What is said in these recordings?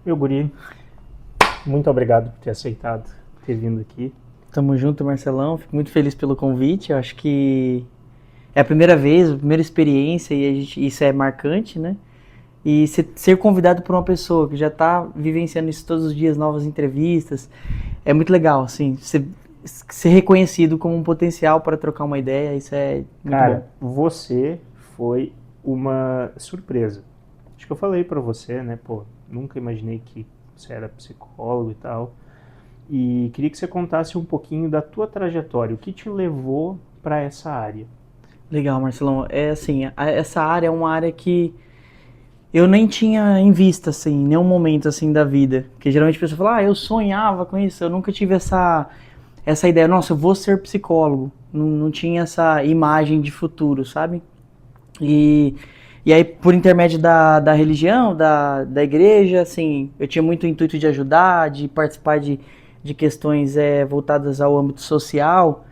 Meu guri, muito obrigado por ter aceitado, ter vindo aqui. Tamo junto, Marcelão. Fico muito feliz pelo convite. Eu acho que é a primeira vez, a primeira experiência e isso é marcante, né? E ser convidado por uma pessoa que já está vivenciando isso todos os dias, novas entrevistas, é muito legal, assim, ser reconhecido como um potencial para trocar uma ideia, isso é muito bom. Cara, você foi uma surpresa. Acho que eu falei pra você, né? Pô, nunca imaginei que você era psicólogo e tal. E queria que você contasse um pouquinho da tua trajetória, o que te levou pra essa área. Legal, Marcelão. É assim, essa área é uma área que eu nem tinha em vista, assim, em nenhum momento, assim, da vida. Porque geralmente a pessoa fala, eu sonhava com isso, eu nunca tive essa ideia, nossa, eu vou ser psicólogo. Não tinha essa imagem de futuro, sabe? E, e aí, por intermédio da religião, da igreja, assim, eu tinha muito intuito de ajudar, de participar de questões voltadas ao âmbito social.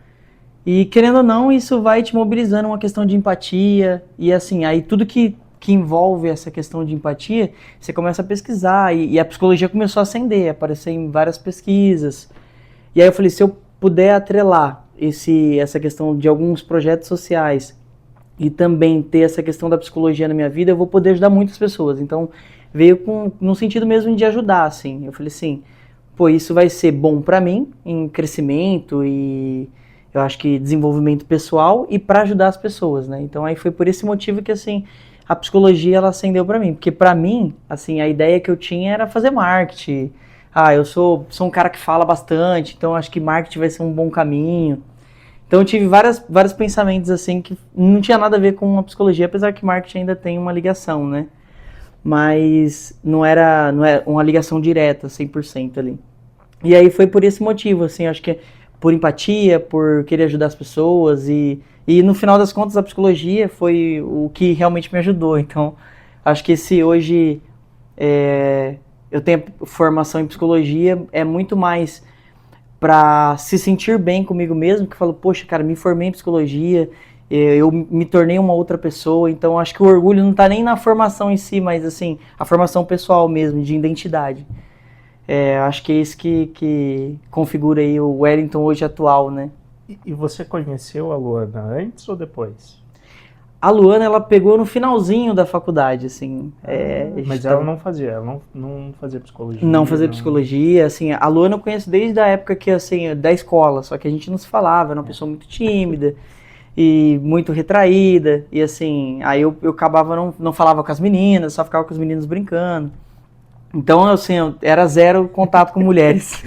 E querendo ou não, isso vai te mobilizando uma questão de empatia. E assim, aí tudo que envolve essa questão de empatia, você começa a pesquisar. E a psicologia começou a ascender, aparecer em várias pesquisas. E aí eu falei, se eu puder atrelar essa questão de alguns projetos sociais e também ter essa questão da psicologia na minha vida, eu vou poder ajudar muitas pessoas. Então, veio no sentido mesmo de ajudar, assim. Eu falei assim, pô, isso vai ser bom para mim em crescimento e eu acho que desenvolvimento pessoal e para ajudar as pessoas, né? Então aí foi por esse motivo que assim a psicologia ela acendeu para mim, porque para mim, assim, a ideia que eu tinha era fazer marketing. Eu sou um cara que fala bastante, então acho que marketing vai ser um bom caminho. Então eu tive vários pensamentos assim que não tinha nada a ver com a psicologia, apesar que marketing ainda tem uma ligação, né? Mas não é uma ligação direta, 100% ali. E aí foi por esse motivo, assim, acho que por empatia, por querer ajudar as pessoas e no final das contas a psicologia foi o que realmente me ajudou. Então, acho que se hoje eu tenho formação em psicologia, é muito mais para se sentir bem comigo mesmo, que falo, poxa, cara, me formei em psicologia, eu me tornei uma outra pessoa, então acho que o orgulho não está nem na formação em si, mas assim, a formação pessoal mesmo, de identidade. Acho que é isso que configura aí o Wellington hoje atual, né? E você conheceu a Luana antes ou depois? A Luana, ela pegou no finalzinho da faculdade, assim. Mas ela não fazia, não fazia Não psicologia, fazer não. psicologia, assim. A Luana eu conheço desde a época que, assim, da escola, só que a gente não se falava, era uma pessoa muito tímida e muito retraída. E, assim, aí eu acabava, não falava com as meninas, só ficava com os meninos brincando. Então, assim, eu era zero contato com mulheres.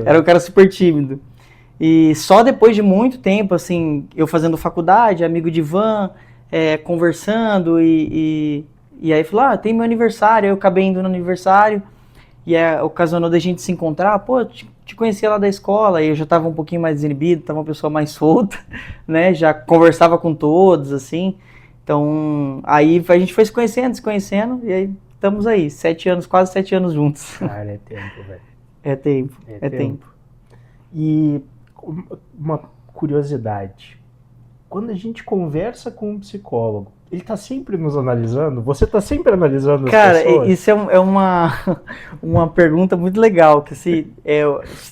Era um cara super tímido. E só depois de muito tempo, assim, eu fazendo faculdade, amigo de van, conversando e aí falou, tem meu aniversário, aí eu acabei indo no aniversário e ocasionou da gente se encontrar, pô, te conhecia lá da escola, e eu já tava um pouquinho mais desinibido, tava uma pessoa mais solta, né, já conversava com todos, assim, então aí a gente foi se conhecendo, e aí estamos aí, 7 anos, quase 7 anos juntos. Cara, é tempo, velho. É tempo, É é tempo. tempo. E uma curiosidade. Quando a gente conversa com um psicólogo, ele tá sempre nos analisando? Você tá sempre analisando as Cara, pessoas? isso é uma pergunta muito legal, que assim,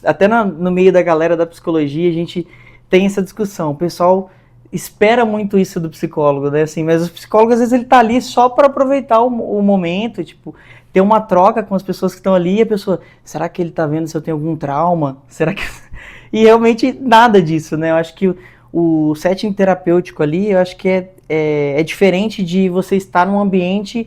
até no meio da galera da psicologia a gente tem essa discussão. O pessoal espera muito isso do psicólogo, né? Assim, mas o psicólogo às vezes ele tá ali só para aproveitar o momento, tipo, ter uma troca com as pessoas que estão ali e a pessoa, será que ele tá vendo se eu tenho algum trauma? Será que e realmente nada disso, né? Eu acho que o setting terapêutico ali, eu acho que é diferente de você estar num ambiente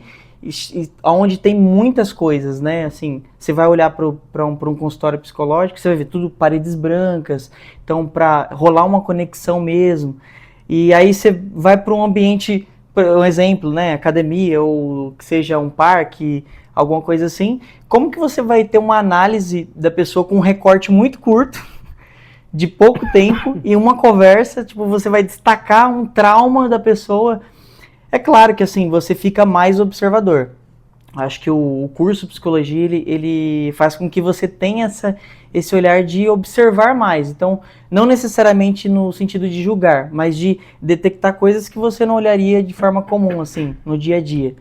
onde tem muitas coisas, né? Assim, você vai olhar para um consultório psicológico, você vai ver tudo paredes brancas, então para rolar uma conexão mesmo. E aí você vai para um ambiente, um exemplo, né? Academia ou que seja um parque, alguma coisa assim. Como que você vai ter uma análise da pessoa com um recorte muito curto? De pouco tempo e uma conversa, tipo, você vai destacar um trauma da pessoa. É claro que assim, você fica mais observador. Acho que o curso de psicologia, ele faz com que você tenha esse olhar de observar mais. Então, não necessariamente no sentido de julgar, mas de detectar coisas que você não olharia de forma comum, assim, no dia a dia.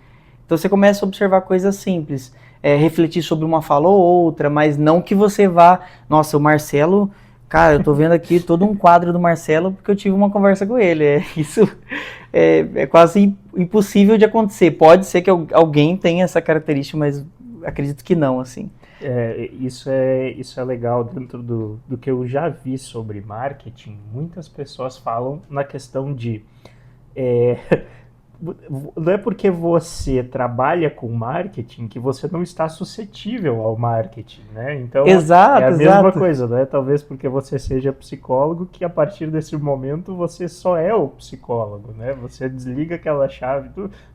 Então, você começa a observar coisas simples. refletir sobre uma fala ou outra, mas não que você vá, nossa, o Marcelo, cara, eu tô vendo aqui todo um quadro do Marcelo porque eu tive uma conversa com ele. Isso é quase impossível de acontecer. Pode ser que alguém tenha essa característica, mas acredito que não, assim. Isso é legal dentro do que eu já vi sobre marketing. Muitas pessoas falam na questão de é, não é porque você trabalha com marketing que você não está suscetível ao marketing, né? Então é a Exato, mesma exato. coisa, não é talvez porque você seja psicólogo que a partir desse momento você só é o psicólogo, né? Você desliga aquela chave,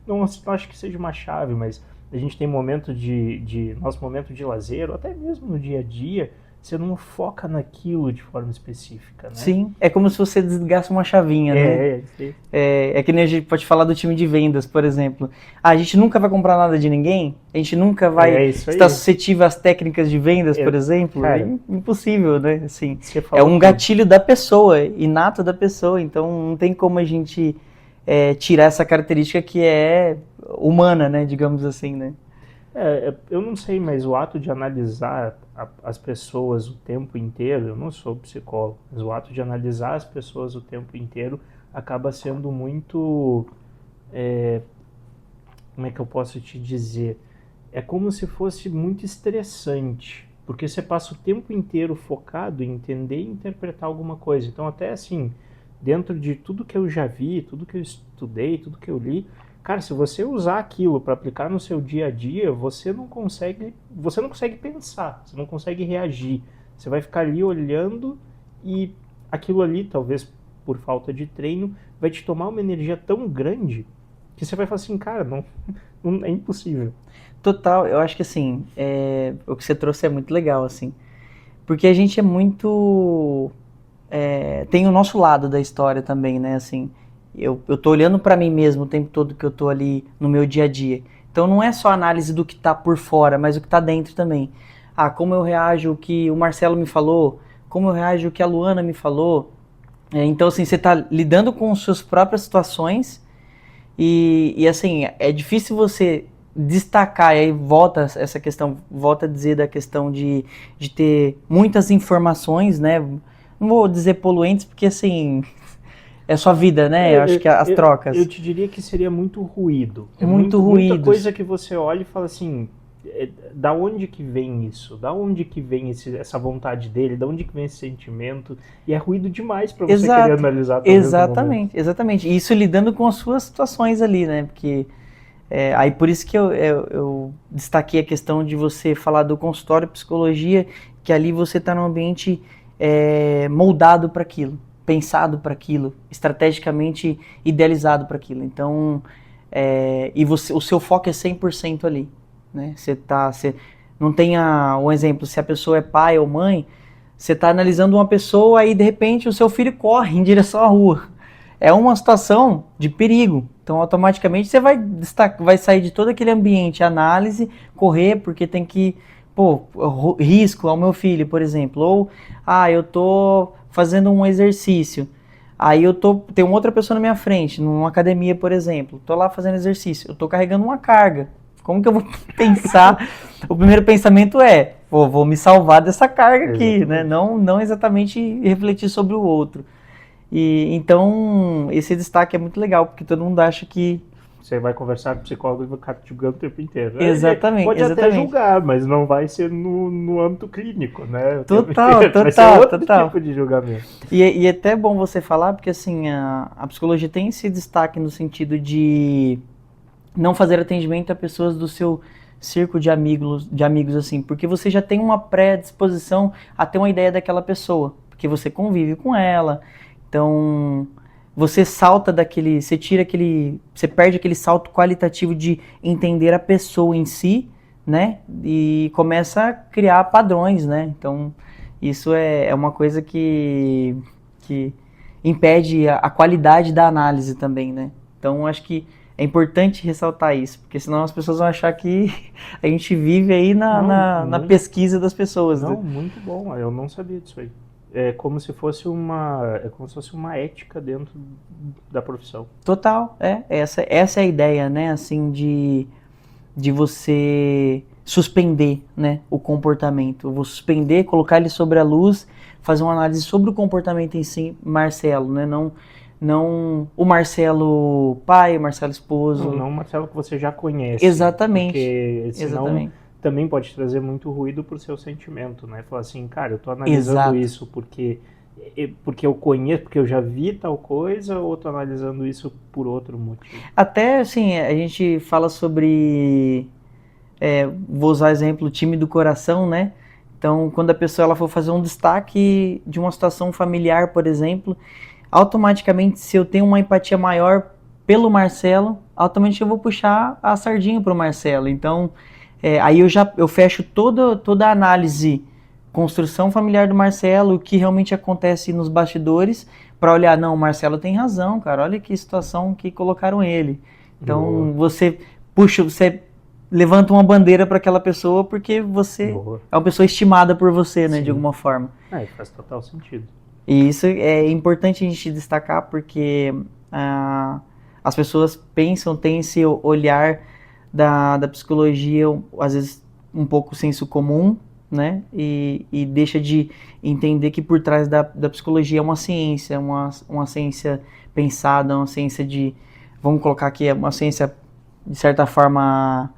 não acho que seja uma chave, mas a gente tem momento de nosso momento de lazer, ou até mesmo no dia a dia, você não foca naquilo de forma específica, né? Sim, é como se você desligasse uma chavinha, né? Sim. É que nem a gente pode falar do time de vendas, por exemplo. A gente nunca vai comprar nada de ninguém, a gente nunca vai Isso estar aí. suscetível às técnicas de vendas, por exemplo. É Cara, impossível, né? Assim, você é falou um tudo. gatilho da pessoa, inato da pessoa, então não tem como a gente tirar essa característica que é humana, né? Digamos assim, né? Eu não sei, mas o ato de analisar as pessoas o tempo inteiro, eu não sou psicólogo, mas o ato de analisar as pessoas o tempo inteiro acaba sendo muito, como é que eu posso te dizer? É como se fosse muito estressante, porque você passa o tempo inteiro focado em entender e interpretar alguma coisa. Então, até assim, dentro de tudo que eu já vi, tudo que eu estudei, tudo que eu li, cara, se você usar aquilo para aplicar no seu dia a dia, você não consegue pensar, você não consegue reagir. Você vai ficar ali olhando e aquilo ali, talvez por falta de treino, vai te tomar uma energia tão grande que você vai falar assim, cara, não é impossível. Total, eu acho que assim, o que você trouxe é muito legal, assim. Porque a gente é muito. Tem o nosso lado da história também, né? Assim, eu tô olhando para mim mesmo o tempo todo que eu tô ali no meu dia a dia. Então não é só análise do que tá por fora, mas o que tá dentro também. Ah, como eu reajo o que o Marcelo me falou, como eu reajo o que a Luana me falou. Então, assim, você tá lidando com as suas próprias situações e assim, é difícil você destacar, e aí volta essa questão, volta a dizer da questão de ter muitas informações, né? Não vou dizer poluentes, porque assim, é sua vida, né? Eu acho que as Eu trocas. te diria que seria muito ruído. Muito Muita ruídos. coisa que você olha e fala assim, da onde que vem isso? Da onde que vem essa vontade dele? Da onde que vem esse sentimento? E é ruído demais para você querer Exato. analisar talvez no momento. Exatamente, exatamente. E isso lidando com as suas situações ali, né? Porque aí por isso que eu destaquei a questão de você falar do consultório de psicologia, que ali você está num ambiente moldado para aquilo, pensado para aquilo, estrategicamente idealizado para aquilo. Então, o seu foco é 100% ali. Né? Você não tem um exemplo, se a pessoa é pai ou mãe, você está analisando uma pessoa e de repente o seu filho corre em direção à rua. É uma situação de perigo. Então, automaticamente você vai sair de todo aquele ambiente, análise, correr, porque tem que, risco ao meu filho, por exemplo. Ou, eu tô fazendo um exercício. Aí tem outra pessoa na minha frente, numa academia, por exemplo. Tô lá fazendo exercício. Eu tô carregando uma carga. Como que eu vou pensar? O primeiro pensamento é, vou me salvar dessa carga aqui, né? Exatamente. Não exatamente refletir sobre o outro. E então esse destaque é muito legal, porque todo mundo acha que Você vai conversar com o psicólogo e vai ficar te julgando o tempo inteiro. Ele exatamente, pode até exatamente. julgar, mas não vai ser no âmbito clínico, né? O tempo Total, inteiro. Vai ser total, outro total. tipo de julgamento. E é até bom você falar, porque assim, a psicologia tem esse destaque no sentido de não fazer atendimento a pessoas do seu círculo de amigos assim, porque você já tem uma predisposição a ter uma ideia daquela pessoa, porque você convive com ela. Então, você perde aquele salto qualitativo de entender a pessoa em si, né? E começa a criar padrões, né? Então, isso é uma coisa que impede a qualidade da análise também, né? Então, acho que é importante ressaltar isso, porque senão as pessoas vão achar que a gente vive aí Não, na pesquisa das pessoas. Né? não, muito bom. Eu não sabia disso aí. É como se fosse uma ética dentro da profissão. Total, essa é a ideia, né, assim, de você suspender, né, o comportamento. Eu vou suspender, colocar ele sobre a luz, fazer uma análise sobre o comportamento em si, Marcelo, né, não o Marcelo pai, o Marcelo esposo. Não o Marcelo que você já conhece. Exatamente. Porque senão Exatamente. também pode trazer muito ruído pro seu sentimento, né? Falar assim, cara, eu tô analisando Exato. isso porque eu conheço, porque eu já vi tal coisa, ou tô analisando isso por outro motivo? Até, assim, a gente fala sobre, vou usar exemplo, time do coração, né? Então, quando a pessoa ela for fazer um destaque de uma situação familiar, por exemplo, automaticamente, se eu tenho uma empatia maior pelo Marcelo, automaticamente eu vou puxar a sardinha pro Marcelo. Então, aí eu fecho toda a análise, construção familiar do Marcelo, o que realmente acontece nos bastidores, para olhar, não, o Marcelo tem razão, cara, olha que situação que colocaram ele. Então, Boa. você levanta uma bandeira para aquela pessoa porque você Boa. é uma pessoa estimada por você, né, de Sim. alguma forma. Faz total sentido. E isso é importante a gente destacar porque as pessoas pensam, têm esse olhar da psicologia, às vezes um pouco senso comum, né? E deixa de entender que por trás da psicologia é uma ciência, uma ciência pensada, uma ciência vamos colocar aqui, é uma ciência de certa forma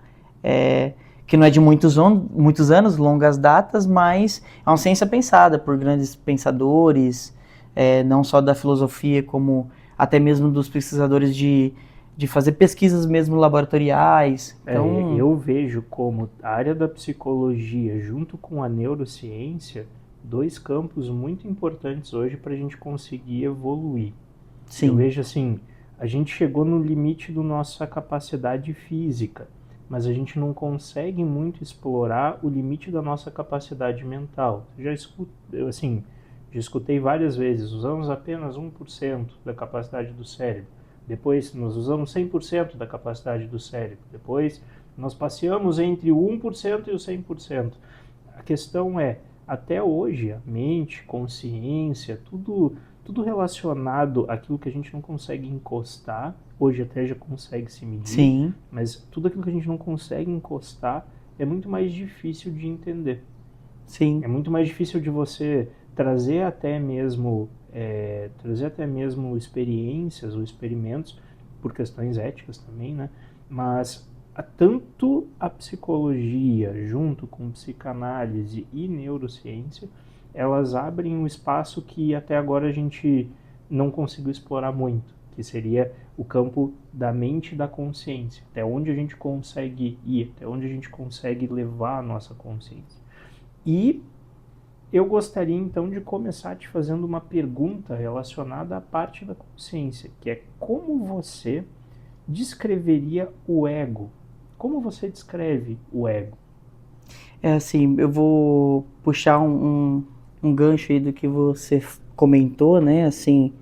que não é de muitos anos, longas datas, mas é uma ciência pensada por grandes pensadores, não só da filosofia, como até mesmo dos pesquisadores de fazer pesquisas mesmo laboratoriais. Então, Eu vejo como a área da psicologia, junto com a neurociência, dois campos muito importantes hoje para a gente conseguir evoluir. sim. Eu vejo assim, a gente chegou no limite da nossa capacidade física, mas a gente não consegue muito explorar o limite da nossa capacidade mental. Já escutei várias vezes, usamos apenas 1% da capacidade do cérebro. Depois nós usamos 100% da capacidade do cérebro. Depois nós passeamos entre o 1% e o 100%. A questão é, até hoje, a mente, consciência, tudo relacionado àquilo que a gente não consegue encostar, hoje até já consegue se medir, Sim. mas tudo aquilo que a gente não consegue encostar é muito mais difícil de entender. Sim. É muito mais difícil de você trazer até mesmo experiências ou experimentos, por questões éticas também, né? Mas tanto a psicologia, junto com psicanálise e neurociência, elas abrem um espaço que até agora a gente não conseguiu explorar muito, que seria o campo da mente e da consciência, até onde a gente consegue ir, até onde a gente consegue levar a nossa consciência. E eu gostaria então de começar te fazendo uma pergunta relacionada à parte da consciência, que é como você descreveria o ego? Como você descreve o ego? Assim, eu vou puxar um gancho aí do que você comentou, né? Assim,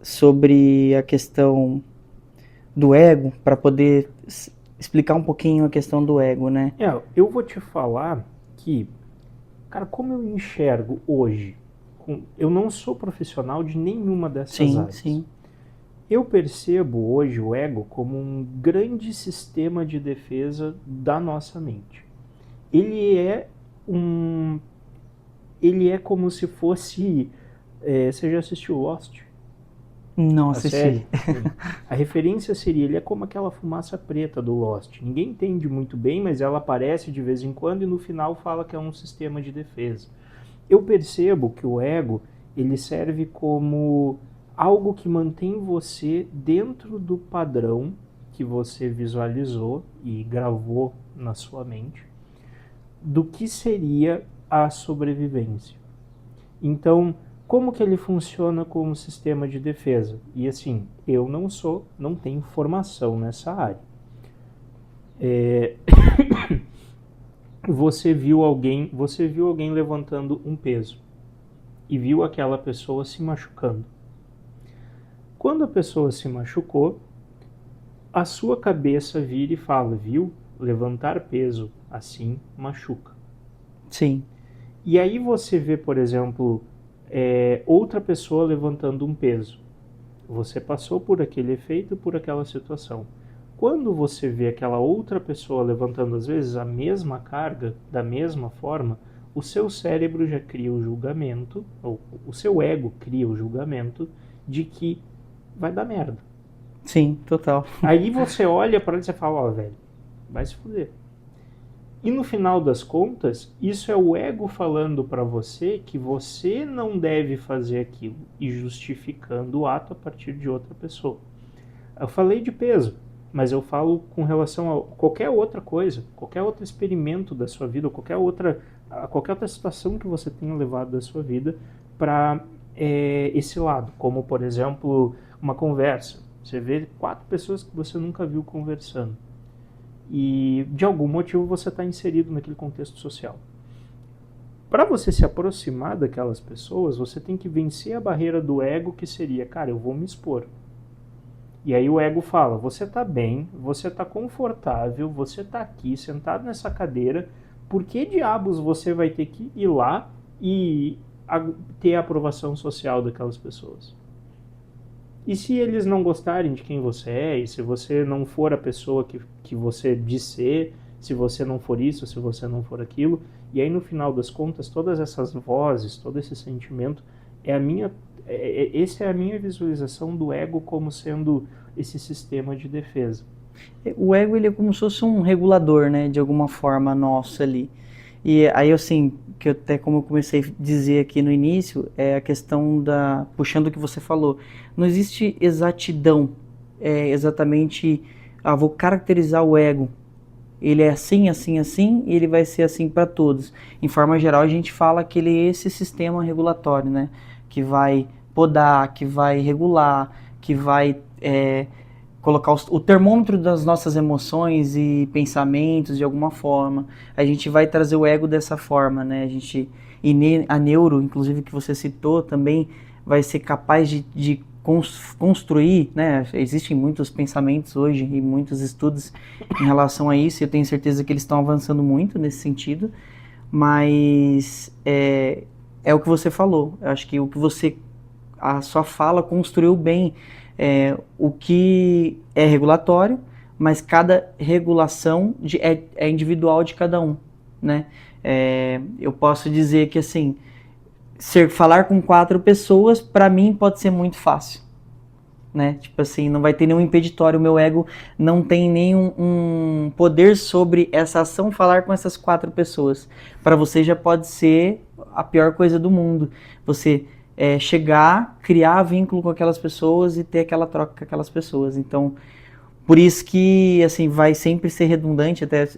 sobre a questão do ego, para poder explicar um pouquinho a questão do ego, né? Eu vou te falar que, cara, como eu enxergo hoje, eu não sou profissional de nenhuma dessas áreas. Sim. Eu percebo hoje o ego como um grande sistema de defesa da nossa mente. Ele é como se fosse... você já assistiu Lost? Não A assisti. série? A referência seria, ele é como aquela fumaça preta do Lost. Ninguém entende muito bem, mas ela aparece de vez em quando e no final fala que é um sistema de defesa. Eu percebo que o ego, ele serve como algo que mantém você dentro do padrão que você visualizou e gravou na sua mente do que seria a sobrevivência. Então, como que ele funciona como sistema de defesa? E assim, eu não tenho formação nessa área. Você viu alguém levantando um peso e viu aquela pessoa se machucando. Quando a pessoa se machucou, a sua cabeça vira e fala, viu? Levantar peso assim machuca. Sim. E aí você vê, por exemplo, outra pessoa levantando um peso. Você passou por aquele efeito, por aquela situação. quando você vê aquela outra pessoa levantando às vezes a mesma carga, da mesma forma, o seu cérebro já cria o julgamento, ou o seu ego cria o julgamento de que vai dar merda. Sim, total. Aí você olha para ele e você fala, ó, velho, vai se fuder. E no final das contas, isso é o ego falando para você que você não deve fazer aquilo e justificando o ato a partir de outra pessoa. Eu falei de peso, mas eu falo com relação a qualquer outra coisa, qualquer outro experimento da sua vida, qualquer outra situação que você tenha levado da sua vida para esse lado, como por exemplo uma conversa. Você vê 4 pessoas que você nunca viu conversando e de algum motivo você está inserido naquele contexto social. Para você se aproximar daquelas pessoas, você tem que vencer a barreira do ego, que seria, cara, eu vou me expor. E aí o ego fala, você está bem, você está confortável, você está aqui sentado nessa cadeira, por que diabos você vai ter que ir lá e ter a aprovação social daquelas pessoas? E se eles não gostarem de quem você é, e se você não for a pessoa que você diz ser, se você não for isso, se você não for aquilo, e aí no final das contas, todas essas vozes, todo esse sentimento, essa é a minha visualização do ego como sendo esse sistema de defesa. O ego, ele é como se fosse um regulador, né, de alguma forma nosso ali. E aí, assim, que até como eu comecei a dizer aqui no início, é a questão puxando o que você falou, não existe exatidão, exatamente, vou caracterizar o ego, ele é assim, assim, assim, e ele vai ser assim para todos. Em forma geral, a gente fala que ele é esse sistema regulatório, né, que vai podar, que vai regular, que vai colocar o termômetro das nossas emoções e pensamentos de alguma forma. A gente vai trazer o ego dessa forma, né? A neuro, inclusive, que você citou, também vai ser capaz de construir, né? Existem muitos pensamentos hoje e muitos estudos em relação a isso, e eu tenho certeza que eles estão avançando muito nesse sentido, mas é o que você falou. Eu acho que a sua fala construiu bem o que é regulatório, mas cada regulação é individual de cada um, né? Eu posso dizer que assim, falar com 4 pessoas, para mim pode ser muito fácil, né? Tipo assim, não vai ter nenhum impeditório, o meu ego não tem nenhum poder sobre essa ação, falar com essas 4 pessoas. Para você já pode ser a pior coisa do mundo. Você chegar, criar vínculo com aquelas pessoas e ter aquela troca com aquelas pessoas. Então, por isso que, assim, vai sempre ser redundante, até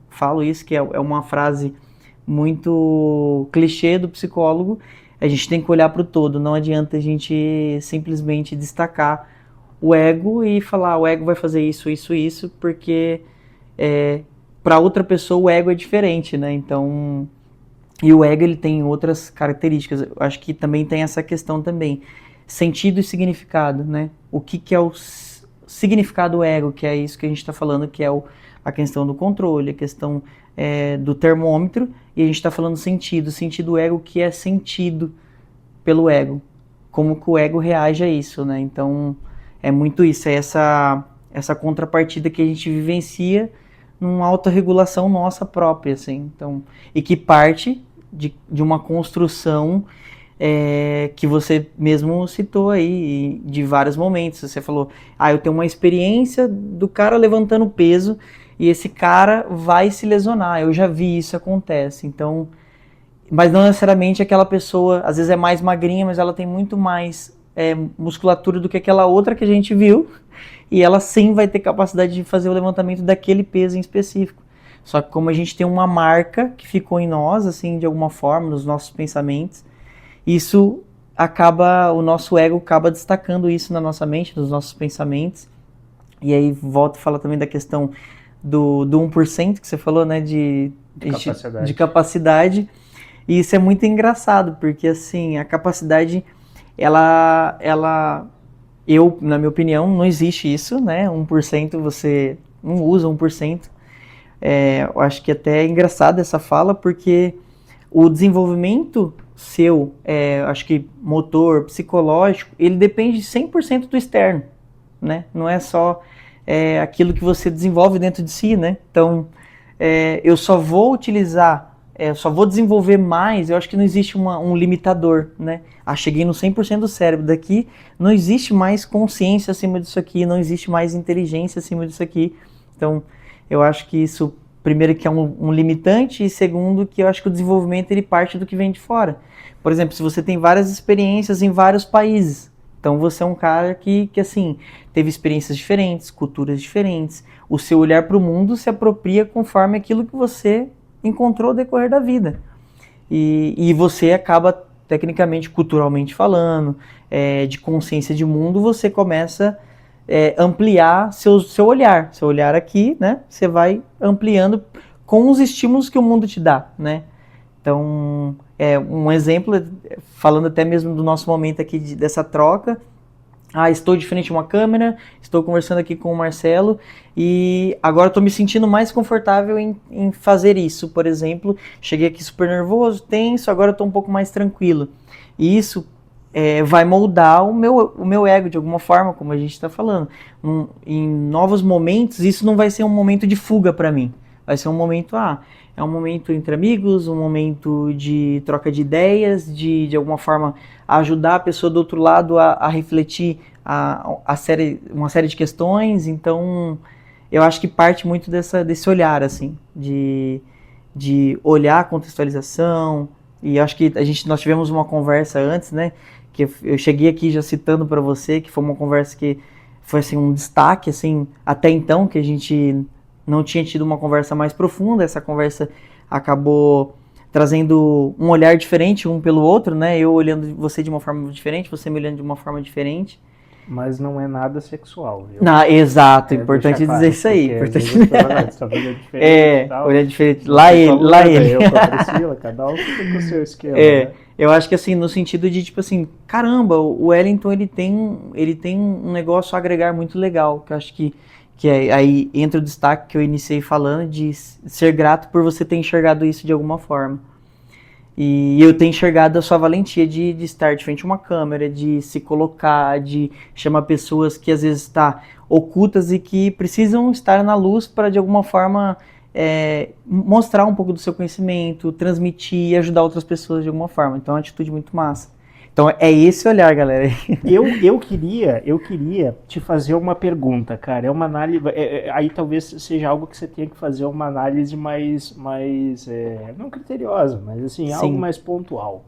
falo isso, que é uma frase muito clichê do psicólogo, a gente tem que olhar para o todo, não adianta a gente simplesmente destacar o ego e falar, o ego vai fazer isso, isso, isso, porque para outra pessoa o ego é diferente, né? Então, e o ego ele tem outras características, eu acho que também tem essa questão também, sentido e significado, né? O que é o significado do ego, que é isso que a gente está falando, que é a questão do controle, a questão do termômetro, e a gente está falando sentido do ego, que é sentido pelo ego, como que o ego reage a isso, né? Então, é muito isso, é essa contrapartida que a gente vivencia numa autorregulação nossa própria, assim, então, e que parte de uma construção que você mesmo citou aí, de vários momentos. Você falou, eu tenho uma experiência do cara levantando peso e esse cara vai se lesionar, eu já vi isso acontece, então, mas não necessariamente aquela pessoa, às vezes é mais magrinha, mas ela tem muito mais musculatura do que aquela outra que a gente viu, e ela sim vai ter capacidade de fazer o levantamento daquele peso em específico. Só que como a gente tem uma marca que ficou em nós, assim, de alguma forma, nos nossos pensamentos, isso o nosso ego acaba destacando isso na nossa mente, nos nossos pensamentos. E aí volto a falar também da questão do 1% que você falou, né, de capacidade. E isso é muito engraçado, porque assim, a capacidade, eu, na minha opinião, não existe isso, né, 1% você não usa 1%. Eu acho que até é engraçado essa fala, porque o desenvolvimento seu, acho que motor, psicológico, ele depende 100% do externo, né? Não é só aquilo que você desenvolve dentro de si, né? Então, eu só vou utilizar, só vou desenvolver mais, eu acho que não existe um limitador, né? Cheguei no 100% do cérebro daqui, não existe mais consciência acima disso aqui, não existe mais inteligência acima disso aqui. Então, eu acho que isso, primeiro, que é um limitante, e segundo, que eu acho que o desenvolvimento ele parte do que vem de fora. Por exemplo, se você tem várias experiências em vários países, então você é um cara que assim, teve experiências diferentes, culturas diferentes, o seu olhar para o mundo se apropria conforme aquilo que você encontrou ao decorrer da vida. E você acaba, tecnicamente, culturalmente falando, de consciência de mundo, você começa a ampliar seu olhar. Seu olhar aqui, né? Você vai ampliando com os estímulos que o mundo te dá, né? Então, um exemplo, falando até mesmo do nosso momento aqui dessa troca, estou de frente a uma câmera, estou conversando aqui com o Marcelo e agora estou me sentindo mais confortável em fazer isso, por exemplo, cheguei aqui super nervoso, tenso, agora estou um pouco mais tranquilo. E isso vai moldar o meu ego de alguma forma, como a gente está falando. Em novos momentos, isso não vai ser um momento de fuga para mim, vai ser um momento, é um momento entre amigos, um momento de troca de ideias, de alguma forma ajudar a pessoa do outro lado a refletir uma série de questões. Então, eu acho que parte muito desse olhar, assim, de olhar a contextualização. E acho que nós tivemos uma conversa antes, né, que eu cheguei aqui já citando para você, que foi uma conversa que foi assim, um destaque, assim, até então, que a gente não tinha tido uma conversa mais profunda. Essa conversa acabou trazendo um olhar diferente um pelo outro, né? Eu olhando você de uma forma diferente, você me olhando de uma forma diferente. Mas não é nada sexual, viu? Exato, importante dizer isso aí. Importante... olhar diferente. Lá ele. Eu com a Priscila, cada um fica com o seu esquema, né? Eu acho que assim, no sentido de tipo assim, caramba, o Wellington ele tem um negócio a agregar muito legal, que eu acho que aí entra o destaque que eu iniciei falando, de ser grato por você ter enxergado isso de alguma forma. E eu tenho enxergado a sua valentia de estar de frente a uma câmera, de se colocar, de chamar pessoas que às vezes estão ocultas e que precisam estar na luz para de alguma forma mostrar um pouco do seu conhecimento, transmitir e ajudar outras pessoas de alguma forma. Então é uma atitude muito massa. Então é esse olhar, galera. Eu queria te fazer uma pergunta, cara. É uma análise. Aí talvez seja algo que você tenha que fazer uma análise mais não criteriosa, mas assim, algo mais pontual.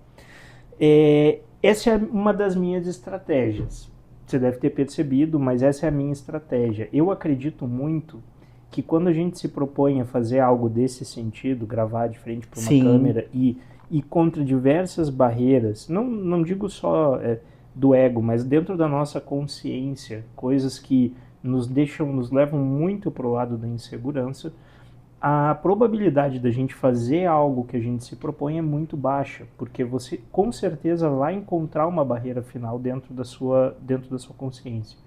Essa é uma das minhas estratégias. Você deve ter percebido, mas essa é a minha estratégia. Eu acredito muito que quando a gente se propõe a fazer algo desse sentido, gravar de frente para uma câmera e contra diversas barreiras, não digo só do ego, mas dentro da nossa consciência, coisas que nos levam muito para o lado da insegurança, a probabilidade da gente fazer algo que a gente se propõe é muito baixa, porque você com certeza vai encontrar uma barreira final dentro da sua consciência.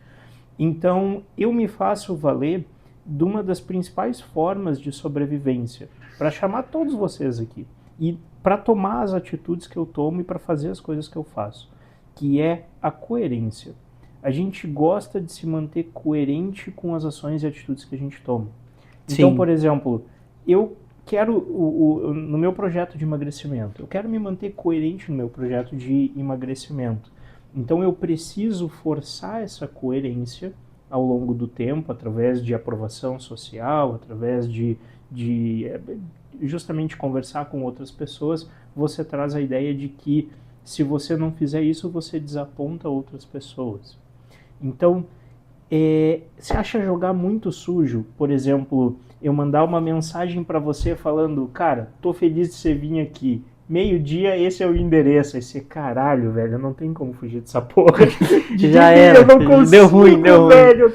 Então, eu me faço valer de uma das principais formas de sobrevivência, para chamar todos vocês aqui, e para tomar as atitudes que eu tomo e para fazer as coisas que eu faço, que é a coerência. A gente gosta de se manter coerente com as ações e atitudes que a gente toma. Então, por exemplo, eu quero, no meu projeto de emagrecimento, eu quero me manter coerente no meu projeto de emagrecimento. Então, eu preciso forçar essa coerência ao longo do tempo, através de aprovação social, através de justamente conversar com outras pessoas. Você traz a ideia de que se você não fizer isso, você desaponta outras pessoas. Então, você acha jogar muito sujo, por exemplo, eu mandar uma mensagem para você falando, cara, tô feliz de você vir aqui, meio-dia, esse é o endereço. Aí você, caralho, velho, não tem como fugir dessa porra. Já era, eu não consigo, deu ruim. Velho,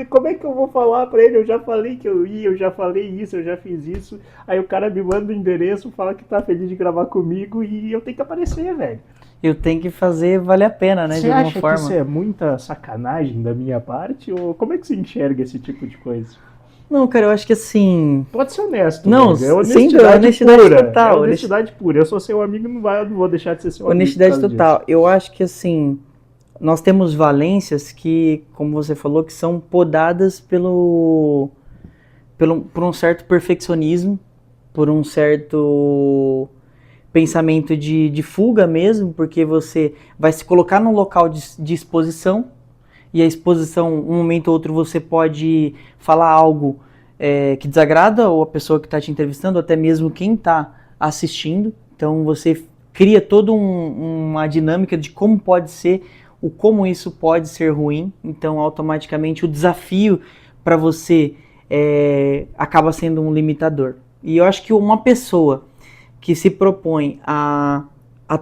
como é que eu vou falar pra ele? Eu já falei que eu ia, eu já falei isso, eu já fiz isso. Aí o cara me manda o endereço, fala que tá feliz de gravar comigo e eu tenho que aparecer, velho. Eu tenho que fazer valer a pena, né, de alguma forma. Você acha que isso é muita sacanagem da minha parte? Ou como é que você enxerga esse tipo de coisa? Não, cara, eu acho que assim... Pode ser honesto. Não, sem dúvida, honestidade pura. total. Honestidade pura. Eu sou seu amigo, não vou deixar de ser seu amigo. Honestidade total. Eu acho que assim, nós temos valências que, como você falou, que são podadas por um certo perfeccionismo, por um certo pensamento de fuga mesmo, porque você vai se colocar num local de exposição, e a exposição, um momento ou outro, você pode falar algo que desagrada ou a pessoa que está te entrevistando, ou até mesmo quem está assistindo. Então você cria toda uma dinâmica de como pode ser, o como isso pode ser ruim. Então automaticamente o desafio para você acaba sendo um limitador. E eu acho que uma pessoa que se propõe a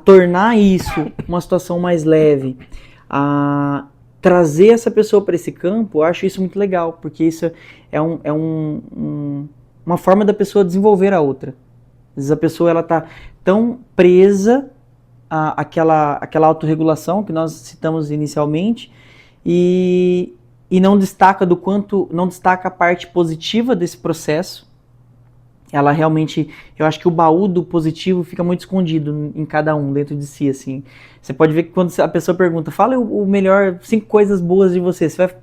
tornar isso uma situação mais leve, a trazer essa pessoa para esse campo, eu acho isso muito legal, porque isso uma forma da pessoa desenvolver a outra. Às vezes a pessoa ela está tão presa àquela autorregulação que nós citamos inicialmente e não destaca não destaca a parte positiva desse processo. Ela realmente, eu acho que o baú do positivo fica muito escondido em cada um, dentro de si, assim. Você pode ver que quando a pessoa pergunta, fala o melhor, 5 coisas boas de você, você vai,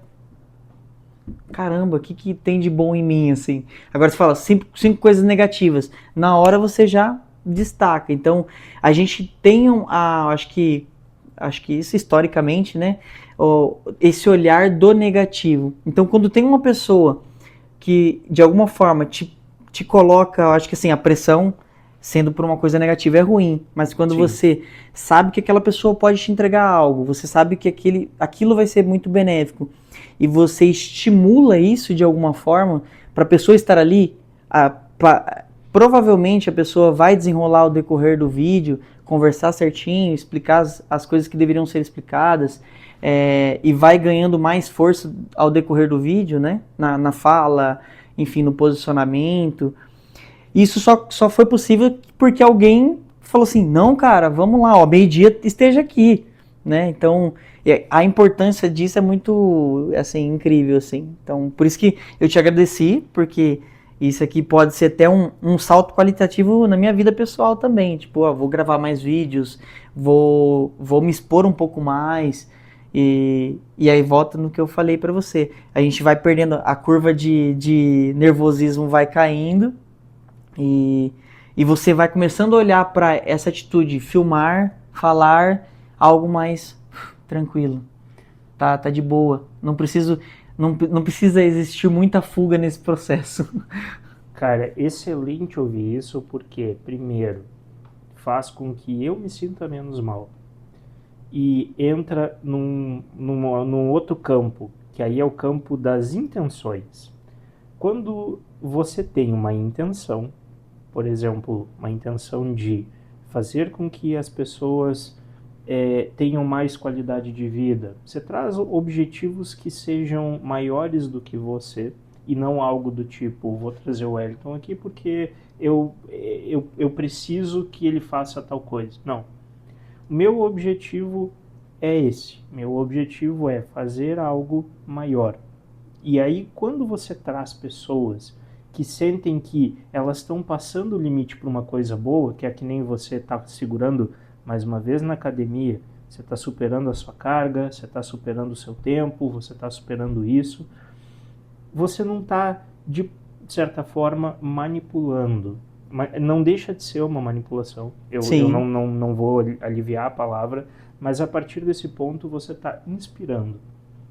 caramba, o que tem de bom em mim, assim. Agora você fala 5 coisas negativas, na hora você já destaca. Então, a gente tem acho que isso historicamente, né, esse olhar do negativo. Então, quando tem uma pessoa que, de alguma forma, te coloca, eu acho que assim, a pressão sendo por uma coisa negativa é ruim, mas quando Sim. você sabe que aquela pessoa pode te entregar algo, você sabe que aquilo vai ser muito benéfico, e você estimula isso de alguma forma para a pessoa estar ali, provavelmente a pessoa vai desenrolar ao decorrer do vídeo, conversar certinho, explicar as coisas que deveriam ser explicadas, e vai ganhando mais força ao decorrer do vídeo, né, na fala, enfim, no posicionamento. Isso só foi possível porque alguém falou assim, não, cara, vamos lá, ó, meio-dia esteja aqui, né? Então, a importância disso é muito, assim, incrível, assim. Então, por isso que eu te agradeci, porque isso aqui pode ser até um salto qualitativo na minha vida pessoal também. Tipo, ó, vou gravar mais vídeos, vou me expor um pouco mais. E aí volta no que eu falei pra você. A gente vai perdendo, a curva de nervosismo vai caindo e você vai começando a olhar para essa atitude, filmar, falar, algo mais tranquilo. Tá de boa. Não precisa existir muita fuga nesse processo. Cara, excelente ouvir isso, porque, primeiro, faz com que eu me sinta menos mal. E entra num outro campo, que aí é o campo das intenções. Quando você tem uma intenção, por exemplo, uma intenção de fazer com que as pessoas tenham mais qualidade de vida, você traz objetivos que sejam maiores do que você, e não algo do tipo, vou trazer o Wellington aqui porque eu preciso que ele faça tal coisa. Não. Meu objetivo é esse. Meu objetivo é fazer algo maior. E aí, quando você traz pessoas que sentem que elas estão passando o limite para uma coisa boa, que é que nem você está segurando, mais uma vez, na academia, você está superando a sua carga, você está superando o seu tempo, você está superando isso, você não está, de certa forma, manipulando. Não deixa de ser uma manipulação. Eu não vou aliviar a palavra, mas a partir desse ponto você está inspirando.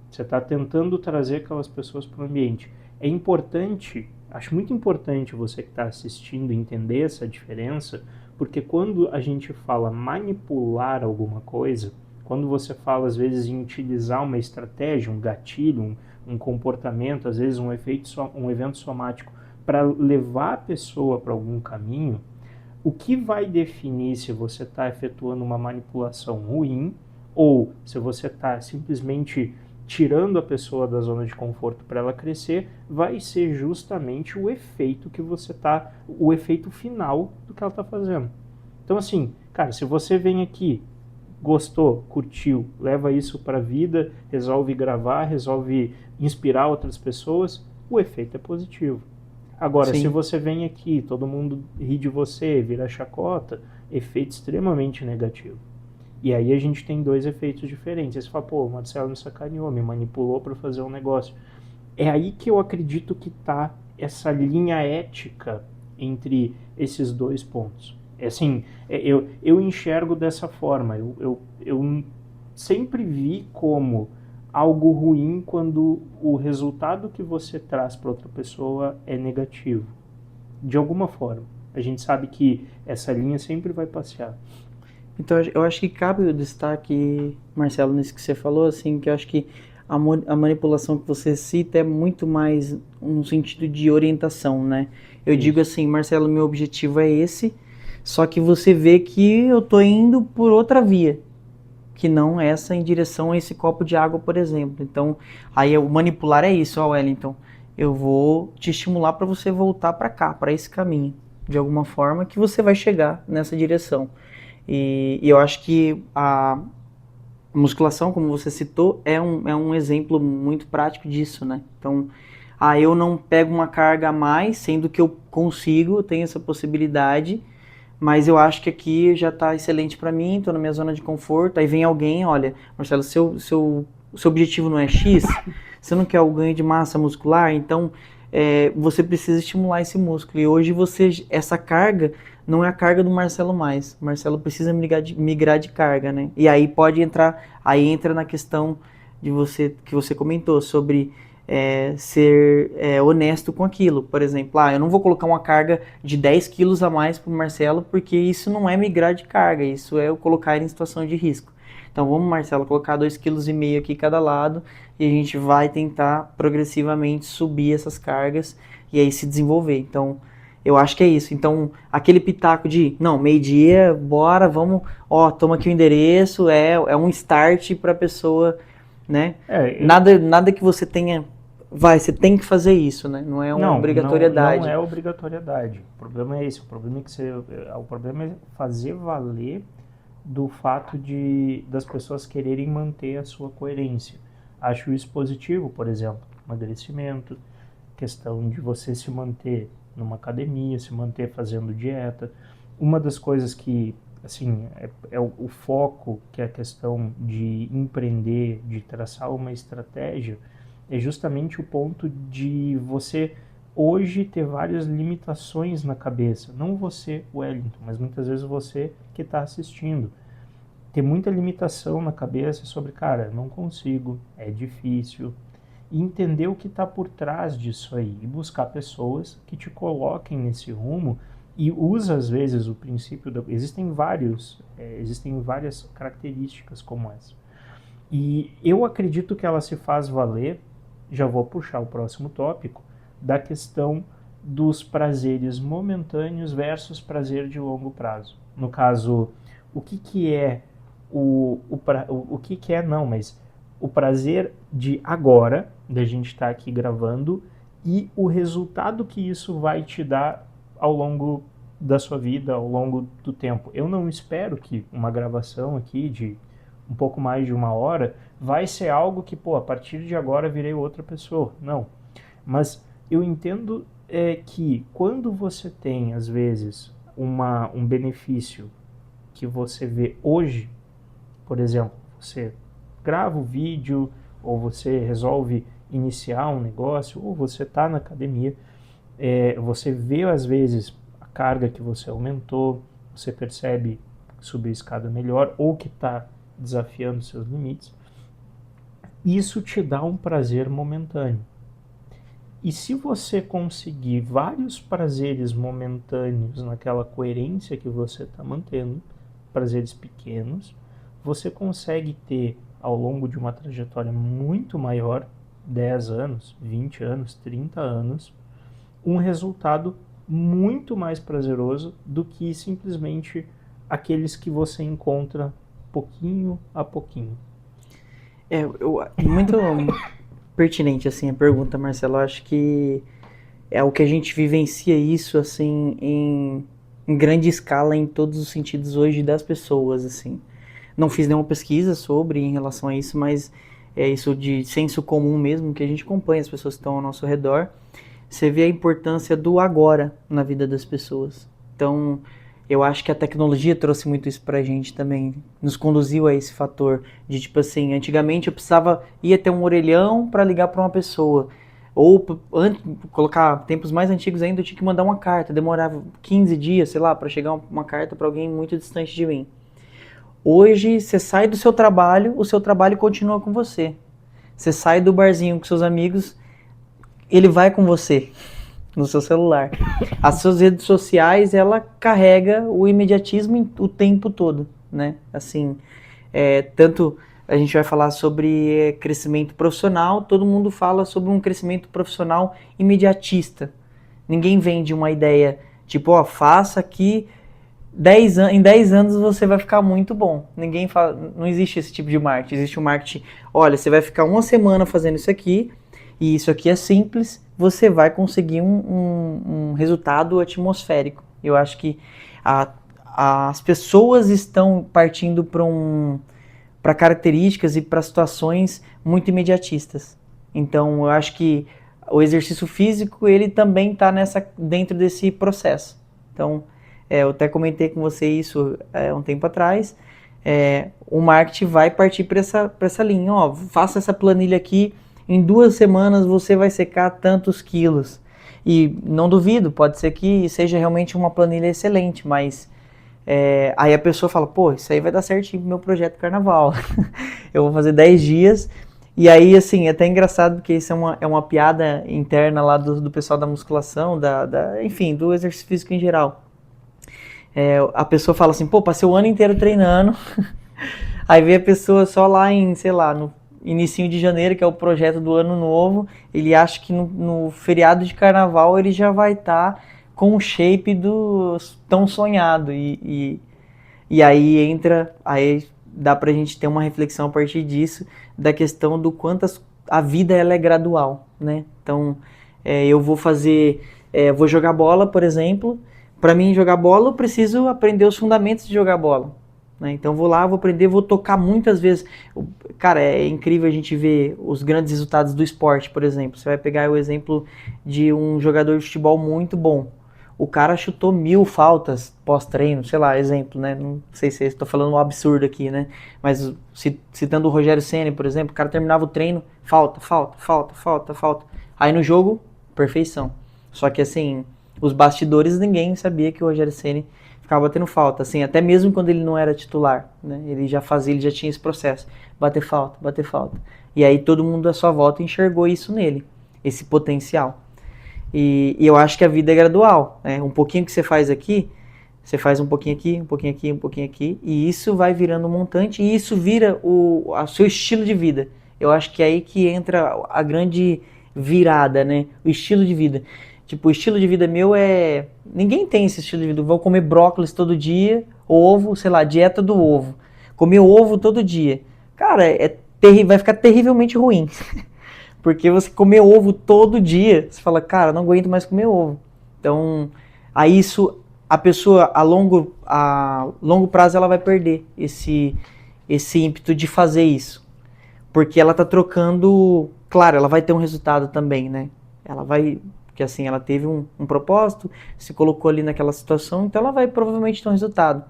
Você está tentando trazer aquelas pessoas para o ambiente. É importante, acho muito importante você que está assistindo entender essa diferença, porque quando a gente fala manipular alguma coisa, quando você fala às vezes em utilizar uma estratégia, um gatilho, um comportamento, às vezes um evento somático, para levar a pessoa para algum caminho, o que vai definir se você está efetuando uma manipulação ruim ou se você está simplesmente tirando a pessoa da zona de conforto para ela crescer, vai ser justamente o efeito que você está, o efeito final do que ela está fazendo. Então assim, cara, se você vem aqui, gostou, curtiu, leva isso para a vida, resolve gravar, resolve inspirar outras pessoas, o efeito é positivo. Agora, Sim. se você vem aqui, todo mundo ri de você, vira chacota, efeito extremamente negativo. E aí a gente tem dois efeitos diferentes. Aí você fala, pô, o Marcelo me sacaneou, me manipulou para fazer um negócio. É aí que eu acredito que tá essa linha ética entre esses dois pontos. É assim, eu enxergo dessa forma. Eu sempre vi como algo ruim quando o resultado que você traz para outra pessoa é negativo. De alguma forma. A gente sabe que essa linha sempre vai passear. Então, eu acho que cabe o destaque, Marcelo, nisso que você falou, assim, que eu acho que a manipulação que você cita é muito mais um sentido de orientação, né? Eu digo assim, Marcelo, meu objetivo é esse, só que você vê que eu tô indo por outra via, que não essa em direção a esse copo de água, por exemplo. Então, aí o manipular é isso, ó, Wellington, eu vou te estimular para você voltar para cá, para esse caminho, de alguma forma que você vai chegar nessa direção. E eu acho que a musculação, como você citou, é um exemplo muito prático disso, né? Então, eu não pego uma carga a mais, sendo que eu consigo, eu tenho essa possibilidade, mas eu acho que aqui já está excelente para mim, estou na minha zona de conforto. Aí vem alguém, olha, Marcelo, seu objetivo não é X, você não quer o ganho de massa muscular, então você precisa estimular esse músculo. E hoje essa carga não é a carga do Marcelo mais. O Marcelo precisa migrar de carga, né? E aí entra na questão que você comentou sobre ser honesto com aquilo. Por exemplo, eu não vou colocar uma carga de 10 quilos a mais para o Marcelo, porque isso não é migrar de carga, isso é eu colocar ele em situação de risco. Então vamos, Marcelo, colocar 2,5 kg aqui cada lado e a gente vai tentar progressivamente subir essas cargas e aí se desenvolver. Então, eu acho que é isso. Então, aquele pitaco de, não, meio-dia, bora, vamos, toma aqui o endereço, é um start para a pessoa, né? Nada que você tenha, você tem que fazer isso, né? Não é uma obrigatoriedade. Não é obrigatoriedade. O problema é esse. O problema é fazer valer do fato das pessoas quererem manter a sua coerência. Acho isso positivo, por exemplo, emagrecimento, questão de você se manter numa academia, se manter fazendo dieta. Uma das coisas que, assim, é o foco, que é a questão de empreender, de traçar uma estratégia, é justamente o ponto de você hoje ter várias limitações na cabeça. Não você, Wellington, mas muitas vezes você que está assistindo. Ter muita limitação na cabeça sobre, cara, não consigo, é difícil. E entender o que está por trás disso aí. E buscar pessoas que te coloquem nesse rumo e usa, às vezes, o princípio... Existem várias características como essa. E eu acredito que ela se faz valer, já vou puxar o próximo tópico, da questão dos prazeres momentâneos versus prazer de longo prazo. No caso, o prazer de agora, da gente estar aqui gravando, e o resultado que isso vai te dar ao longo da sua vida, ao longo do tempo. Eu não espero que uma gravação aqui de um pouco mais de 1 hora vai ser algo que, a partir de agora virei outra pessoa. Não. Mas eu entendo que quando você tem, às vezes, um benefício que você vê hoje, por exemplo, você grava o vídeo, ou você resolve iniciar um negócio, ou você está na academia, você vê às vezes a carga que você aumentou, você percebe subir a escada melhor, ou que está desafiando seus limites, isso te dá um prazer momentâneo. E se você conseguir vários prazeres momentâneos naquela coerência que você está mantendo, prazeres pequenos, você consegue ter, ao longo de uma trajetória muito maior, 10 anos, 20 anos, 30 anos, um resultado muito mais prazeroso do que simplesmente aqueles que você encontra pouquinho a pouquinho. Muito pertinente assim a pergunta, Marcelo. Eu acho que é o que a gente vivencia isso assim em grande escala em todos os sentidos hoje das pessoas, assim. Não fiz nenhuma pesquisa em relação a isso, mas é isso de senso comum mesmo, que a gente acompanha as pessoas que estão ao nosso redor. Você vê a importância do agora na vida das pessoas. Então, eu acho que a tecnologia trouxe muito isso pra gente também, nos conduziu a esse fator de tipo assim, antigamente eu precisava ir até um orelhão para ligar para uma pessoa, ou colocar tempos mais antigos ainda, eu tinha que mandar uma carta, demorava 15 dias, sei lá, para chegar uma carta para alguém muito distante de mim. Hoje você sai do seu trabalho, o seu trabalho continua com você. Você sai do barzinho com seus amigos, ele vai com você no seu celular. As suas redes sociais, ela carrega o imediatismo o tempo todo, né? Assim, tanto a gente vai falar sobre crescimento profissional, todo mundo fala sobre um crescimento profissional imediatista. Ninguém vende uma ideia tipo, ó, faça aqui em 10 anos você vai ficar muito bom. Ninguém fala, não existe esse tipo de marketing. Existe um marketing, olha, você vai ficar uma semana fazendo isso aqui, e isso aqui é simples, você vai conseguir um resultado atmosférico. Eu acho que as pessoas estão partindo para características e para situações muito imediatistas. Então, eu acho que o exercício físico, ele também está dentro desse processo. Então, eu até comentei com você isso um tempo atrás, o marketing vai partir para essa linha. Ó, faça essa planilha aqui, em 2 semanas você vai secar tantos quilos. E não duvido, pode ser que seja realmente uma planilha excelente, mas aí a pessoa fala, pô, isso aí vai dar certinho pro meu projeto carnaval. Eu vou fazer 10 dias, e aí, assim, é até engraçado, porque isso é uma piada interna lá do pessoal da musculação, enfim, do exercício físico em geral. A pessoa fala assim, pô, passei o ano inteiro treinando, aí vê a pessoa só lá em, sei lá, no inicinho de janeiro, que é o projeto do ano novo, ele acha que no feriado de carnaval ele já vai estar com o shape do tão sonhado, e aí aí dá pra gente ter uma reflexão a partir disso, da questão do quanto a vida ela é gradual, né? Então, eu vou jogar bola, por exemplo. Para mim jogar bola, eu preciso aprender os fundamentos de jogar bola, né? Então vou lá, vou aprender, vou tocar muitas vezes. Cara, é incrível a gente ver os grandes resultados do esporte, por exemplo. Você vai pegar o exemplo de um jogador de futebol muito bom. O cara chutou 1000 faltas pós-treino, sei lá, exemplo, né? Não sei se estou falando um absurdo aqui, né? Mas citando o Rogério Ceni, por exemplo, o cara terminava o treino, falta. Aí no jogo, perfeição. Só que assim, os bastidores, ninguém sabia que o Rogério Ceni ficava batendo falta, assim, até mesmo quando ele não era titular, né? Ele já tinha esse processo, bater falta. E aí todo mundo à sua volta enxergou isso nele, esse potencial. E eu acho que a vida é gradual, né? Um pouquinho que você faz aqui, você faz um pouquinho aqui, um pouquinho aqui, e isso vai virando um montante, e isso vira o seu estilo de vida. Eu acho que é aí que entra a grande virada, né? O estilo de vida. Tipo, o estilo de vida meu ninguém tem esse estilo de vida. Eu vou comer brócolis todo dia, ovo, sei lá, dieta do ovo. Comer ovo todo dia. Cara, vai ficar terrivelmente ruim. Porque você comer ovo todo dia, você fala, cara, não aguento mais comer ovo. Então, aí a pessoa a longo prazo ela vai perder esse ímpeto de fazer isso. Porque ela tá trocando, claro, ela vai ter um resultado também, né? Porque assim, ela teve um propósito, se colocou ali naquela situação, então ela vai provavelmente ter um resultado.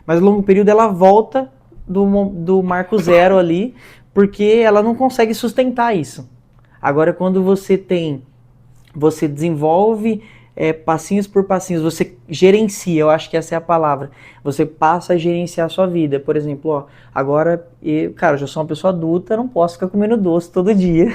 Mas no longo período ela volta do marco zero ali, porque ela não consegue sustentar isso. Agora, quando você desenvolve passinhos por passinhos, você gerencia, eu acho que essa é a palavra. Você passa a gerenciar a sua vida. Por exemplo, ó, agora, eu já sou uma pessoa adulta, não posso ficar comendo doce todo dia,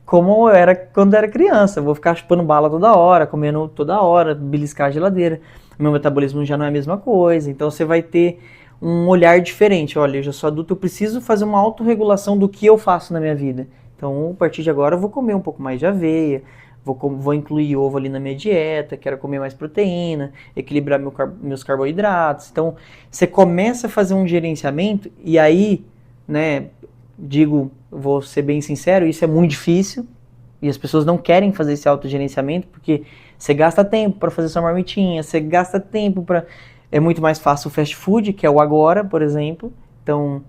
como eu era quando eu era criança. Eu vou ficar chupando bala toda hora, comendo toda hora, beliscar a geladeira. Meu metabolismo já não é a mesma coisa, então você vai ter um olhar diferente. Olha, eu já sou adulto, eu preciso fazer uma autorregulação do que eu faço na minha vida. Então, a partir de agora, eu vou comer um pouco mais de aveia, vou incluir ovo ali na minha dieta, quero comer mais proteína, equilibrar meus carboidratos. Então, você começa a fazer um gerenciamento e aí, né, vou ser bem sincero, isso é muito difícil e as pessoas não querem fazer esse autogerenciamento porque você gasta tempo para fazer sua marmitinha, você gasta tempo para... É muito mais fácil o fast food, que é o agora, por exemplo. Então,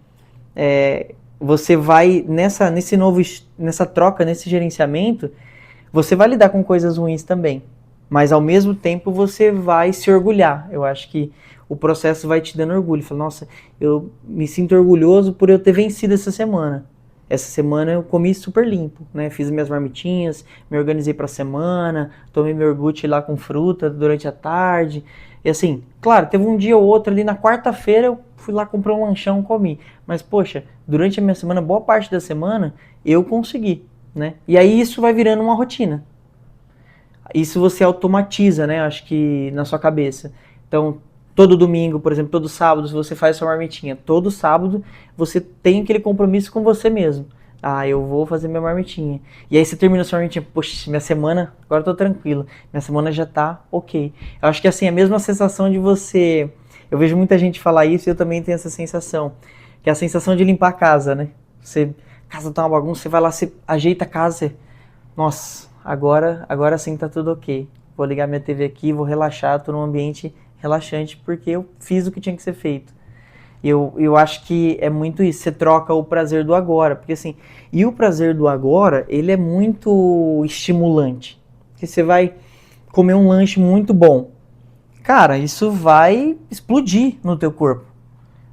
você vai nessa troca, nesse gerenciamento, você vai lidar com coisas ruins também, mas ao mesmo tempo você vai se orgulhar. Eu acho que o processo vai te dando orgulho. Fala, nossa, eu me sinto orgulhoso por eu ter vencido essa semana. Essa semana eu comi super limpo, né? Fiz minhas marmitinhas, me organizei para a semana, tomei meu iogurte lá com fruta durante a tarde. E assim, claro, teve um dia ou outro ali na quarta-feira eu fui lá comprar um lanchão e comi. Mas poxa, durante a minha semana, boa parte da semana, eu consegui, né? E aí isso vai virando uma rotina. Isso você automatiza, né? Acho que na sua cabeça. Então, todo domingo, por exemplo, todo sábado, se você faz sua marmitinha, todo sábado você tem aquele compromisso com você mesmo. Ah, eu vou fazer minha marmitinha. E aí você termina sua marmitinha, poxa, minha semana, agora eu tô tranquilo. Minha semana já tá ok. Eu acho que assim, a mesma sensação de você... Eu vejo muita gente falar isso e eu também tenho essa sensação. Que é a sensação de limpar a casa, né? Você, a casa tá uma bagunça, você vai lá, você ajeita a casa, você... Nossa, agora sim tá tudo ok. Vou ligar minha TV aqui, vou relaxar, tô num ambiente relaxante porque eu fiz o que tinha que ser feito. Eu acho que é muito isso, você troca o prazer do agora, porque assim, e o prazer do agora, ele é muito estimulante. Porque você vai comer um lanche muito bom. Cara, isso vai explodir no teu corpo.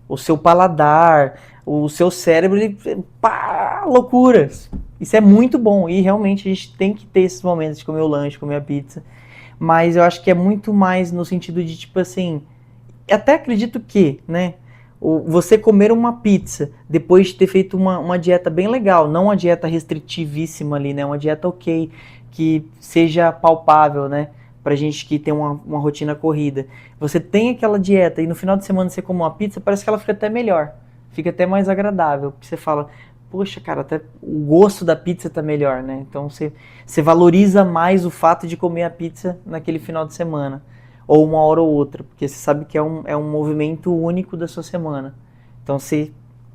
O seu paladar, o seu cérebro, ele, pá, loucuras. Isso é muito bom e realmente a gente tem que ter esses momentos de comer o lanche, comer a pizza. Mas eu acho que é muito mais no sentido de, tipo assim, até acredito que, né, você comer uma pizza depois de ter feito uma dieta bem legal, não uma dieta restritivíssima ali, né, uma dieta ok, que seja palpável, né, pra gente que tem uma rotina corrida. Você tem aquela dieta e no final de semana você come uma pizza, parece que ela fica até melhor, fica até mais agradável, porque você fala, poxa, cara, até o gosto da pizza tá melhor, né, então você valoriza mais o fato de comer a pizza naquele final de semana ou uma hora ou outra, porque você sabe que é um movimento único da sua semana. Então você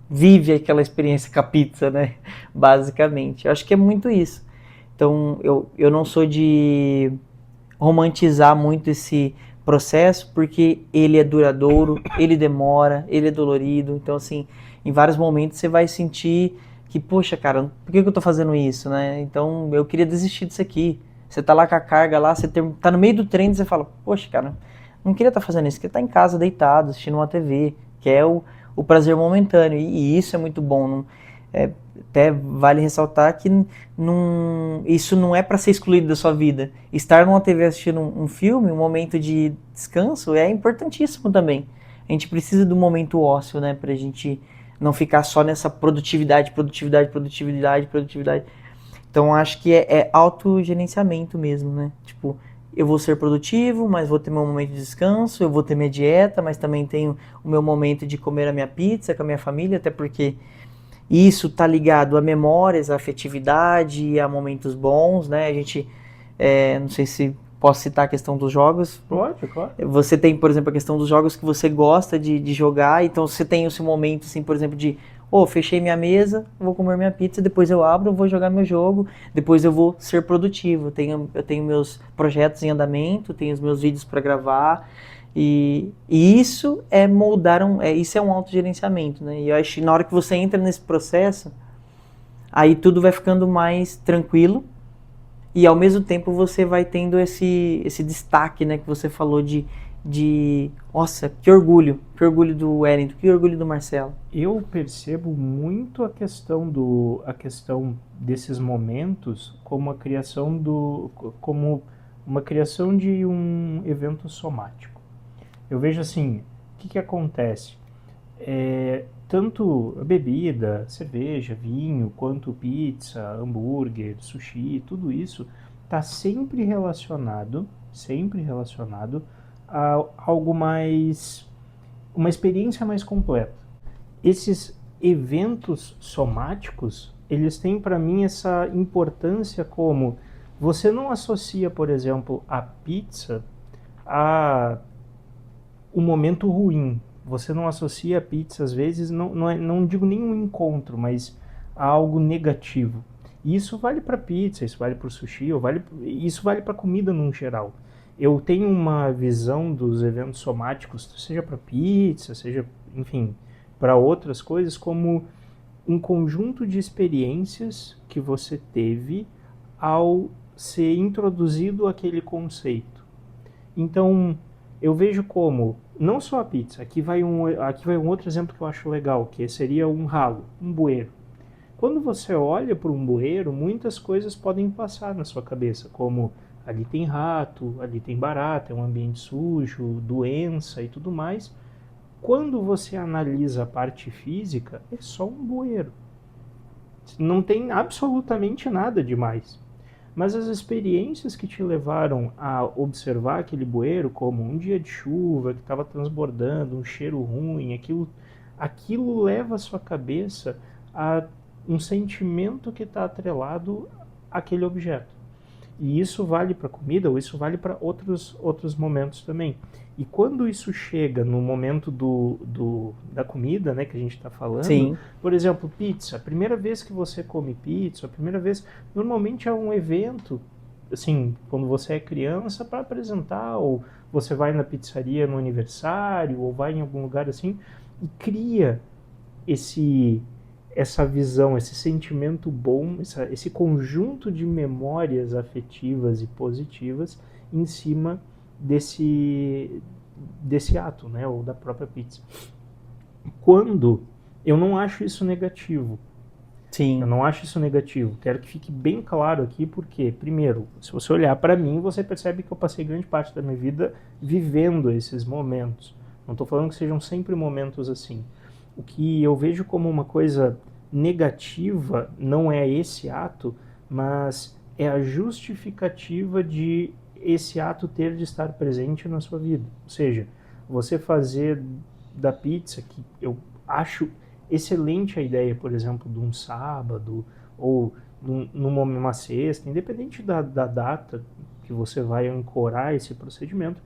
vive aquela experiência com a pizza, né? Basicamente. Eu acho que é muito isso. Então eu não sou de romantizar muito esse processo, porque ele é duradouro, ele demora, ele é dolorido. Então, assim, em vários momentos você vai sentir que, poxa, cara, por que eu tô fazendo isso, né? Então eu queria desistir disso aqui. Você tá lá com a carga lá, você tá no meio do treino e você fala, poxa, cara, não queria estar fazendo isso, queria estar em casa deitado, assistindo uma TV, que é o prazer momentâneo, e isso é muito bom. Não, até vale ressaltar que isso não é para ser excluído da sua vida. Estar numa TV assistindo um filme, um momento de descanso, é importantíssimo também. A gente precisa do momento ósseo, né, pra gente não ficar só nessa produtividade, produtividade, produtividade, produtividade. Então acho que é autogerenciamento mesmo, né? Tipo, eu vou ser produtivo, mas vou ter meu momento de descanso, eu vou ter minha dieta, mas também tenho o meu momento de comer a minha pizza com a minha família, até porque isso tá ligado a memórias, a afetividade, a momentos bons, né? A gente, não sei se posso citar a questão dos jogos. Pode, claro. Você tem, por exemplo, a questão dos jogos que você gosta de jogar, então você tem esse momento, assim, por exemplo, de fechei minha mesa, vou comer minha pizza, depois eu abro, vou jogar meu jogo, depois eu vou ser produtivo. Eu tenho meus projetos em andamento, tenho os meus vídeos para gravar, e isso é isso é um autogerenciamento, né? E eu acho que na hora que você entra nesse processo, aí tudo vai ficando mais tranquilo, e ao mesmo tempo você vai tendo esse destaque, né, que você falou nossa, que orgulho do Wellington, que orgulho do Marcelo. Eu percebo muito a questão desses momentos como como uma criação de um evento somático. Eu vejo assim, o que acontece? Tanto a bebida, cerveja, vinho, quanto pizza, hambúrguer, sushi, tudo isso está sempre relacionado a algo mais, uma experiência mais completa. Esses eventos somáticos, eles têm para mim essa importância como você não associa, por exemplo, a pizza a um momento ruim. Você não associa a pizza, às vezes, não digo nenhum encontro, mas a algo negativo. E isso vale para pizza, isso vale para o sushi, isso vale para comida no geral. Eu tenho uma visão dos eventos somáticos, seja para pizza, seja, enfim, para outras coisas, como um conjunto de experiências que você teve ao ser introduzido aquele conceito. Então, eu vejo como, não só a pizza, aqui vai um outro exemplo que eu acho legal, que seria um ralo, um bueiro. Quando você olha para um bueiro, muitas coisas podem passar na sua cabeça, como ali tem rato, ali tem barata, é um ambiente sujo, doença e tudo mais. Quando você analisa a parte física, é só um bueiro. Não tem absolutamente nada demais. Mas as experiências que te levaram a observar aquele bueiro, como um dia de chuva que estava transbordando, um cheiro ruim, aquilo leva a sua cabeça a um sentimento que está atrelado àquele objeto. E isso vale para comida ou isso vale para outros momentos também. E quando isso chega no momento da comida, né, que a gente está falando, Sim. por exemplo, pizza. A primeira vez que você come pizza, a primeira vez, normalmente é um evento, assim, quando você é criança, para apresentar, ou você vai na pizzaria no aniversário, ou vai em algum lugar assim, e cria essa visão, esse sentimento bom, esse conjunto de memórias afetivas e positivas em cima desse ato, né, ou da própria pizza. Quando eu não acho isso negativo. Sim. Eu não acho isso negativo. Quero que fique bem claro aqui, porque, primeiro, se você olhar para mim, você percebe que eu passei grande parte da minha vida vivendo esses momentos. Não estou falando que sejam sempre momentos assim. O que eu vejo como uma coisa negativa não é esse ato, mas é a justificativa de esse ato ter de estar presente na sua vida. Ou seja, você fazer da pizza, que eu acho excelente a ideia, por exemplo, de um sábado ou numa sexta, independente da data que você vai ancorar esse procedimento,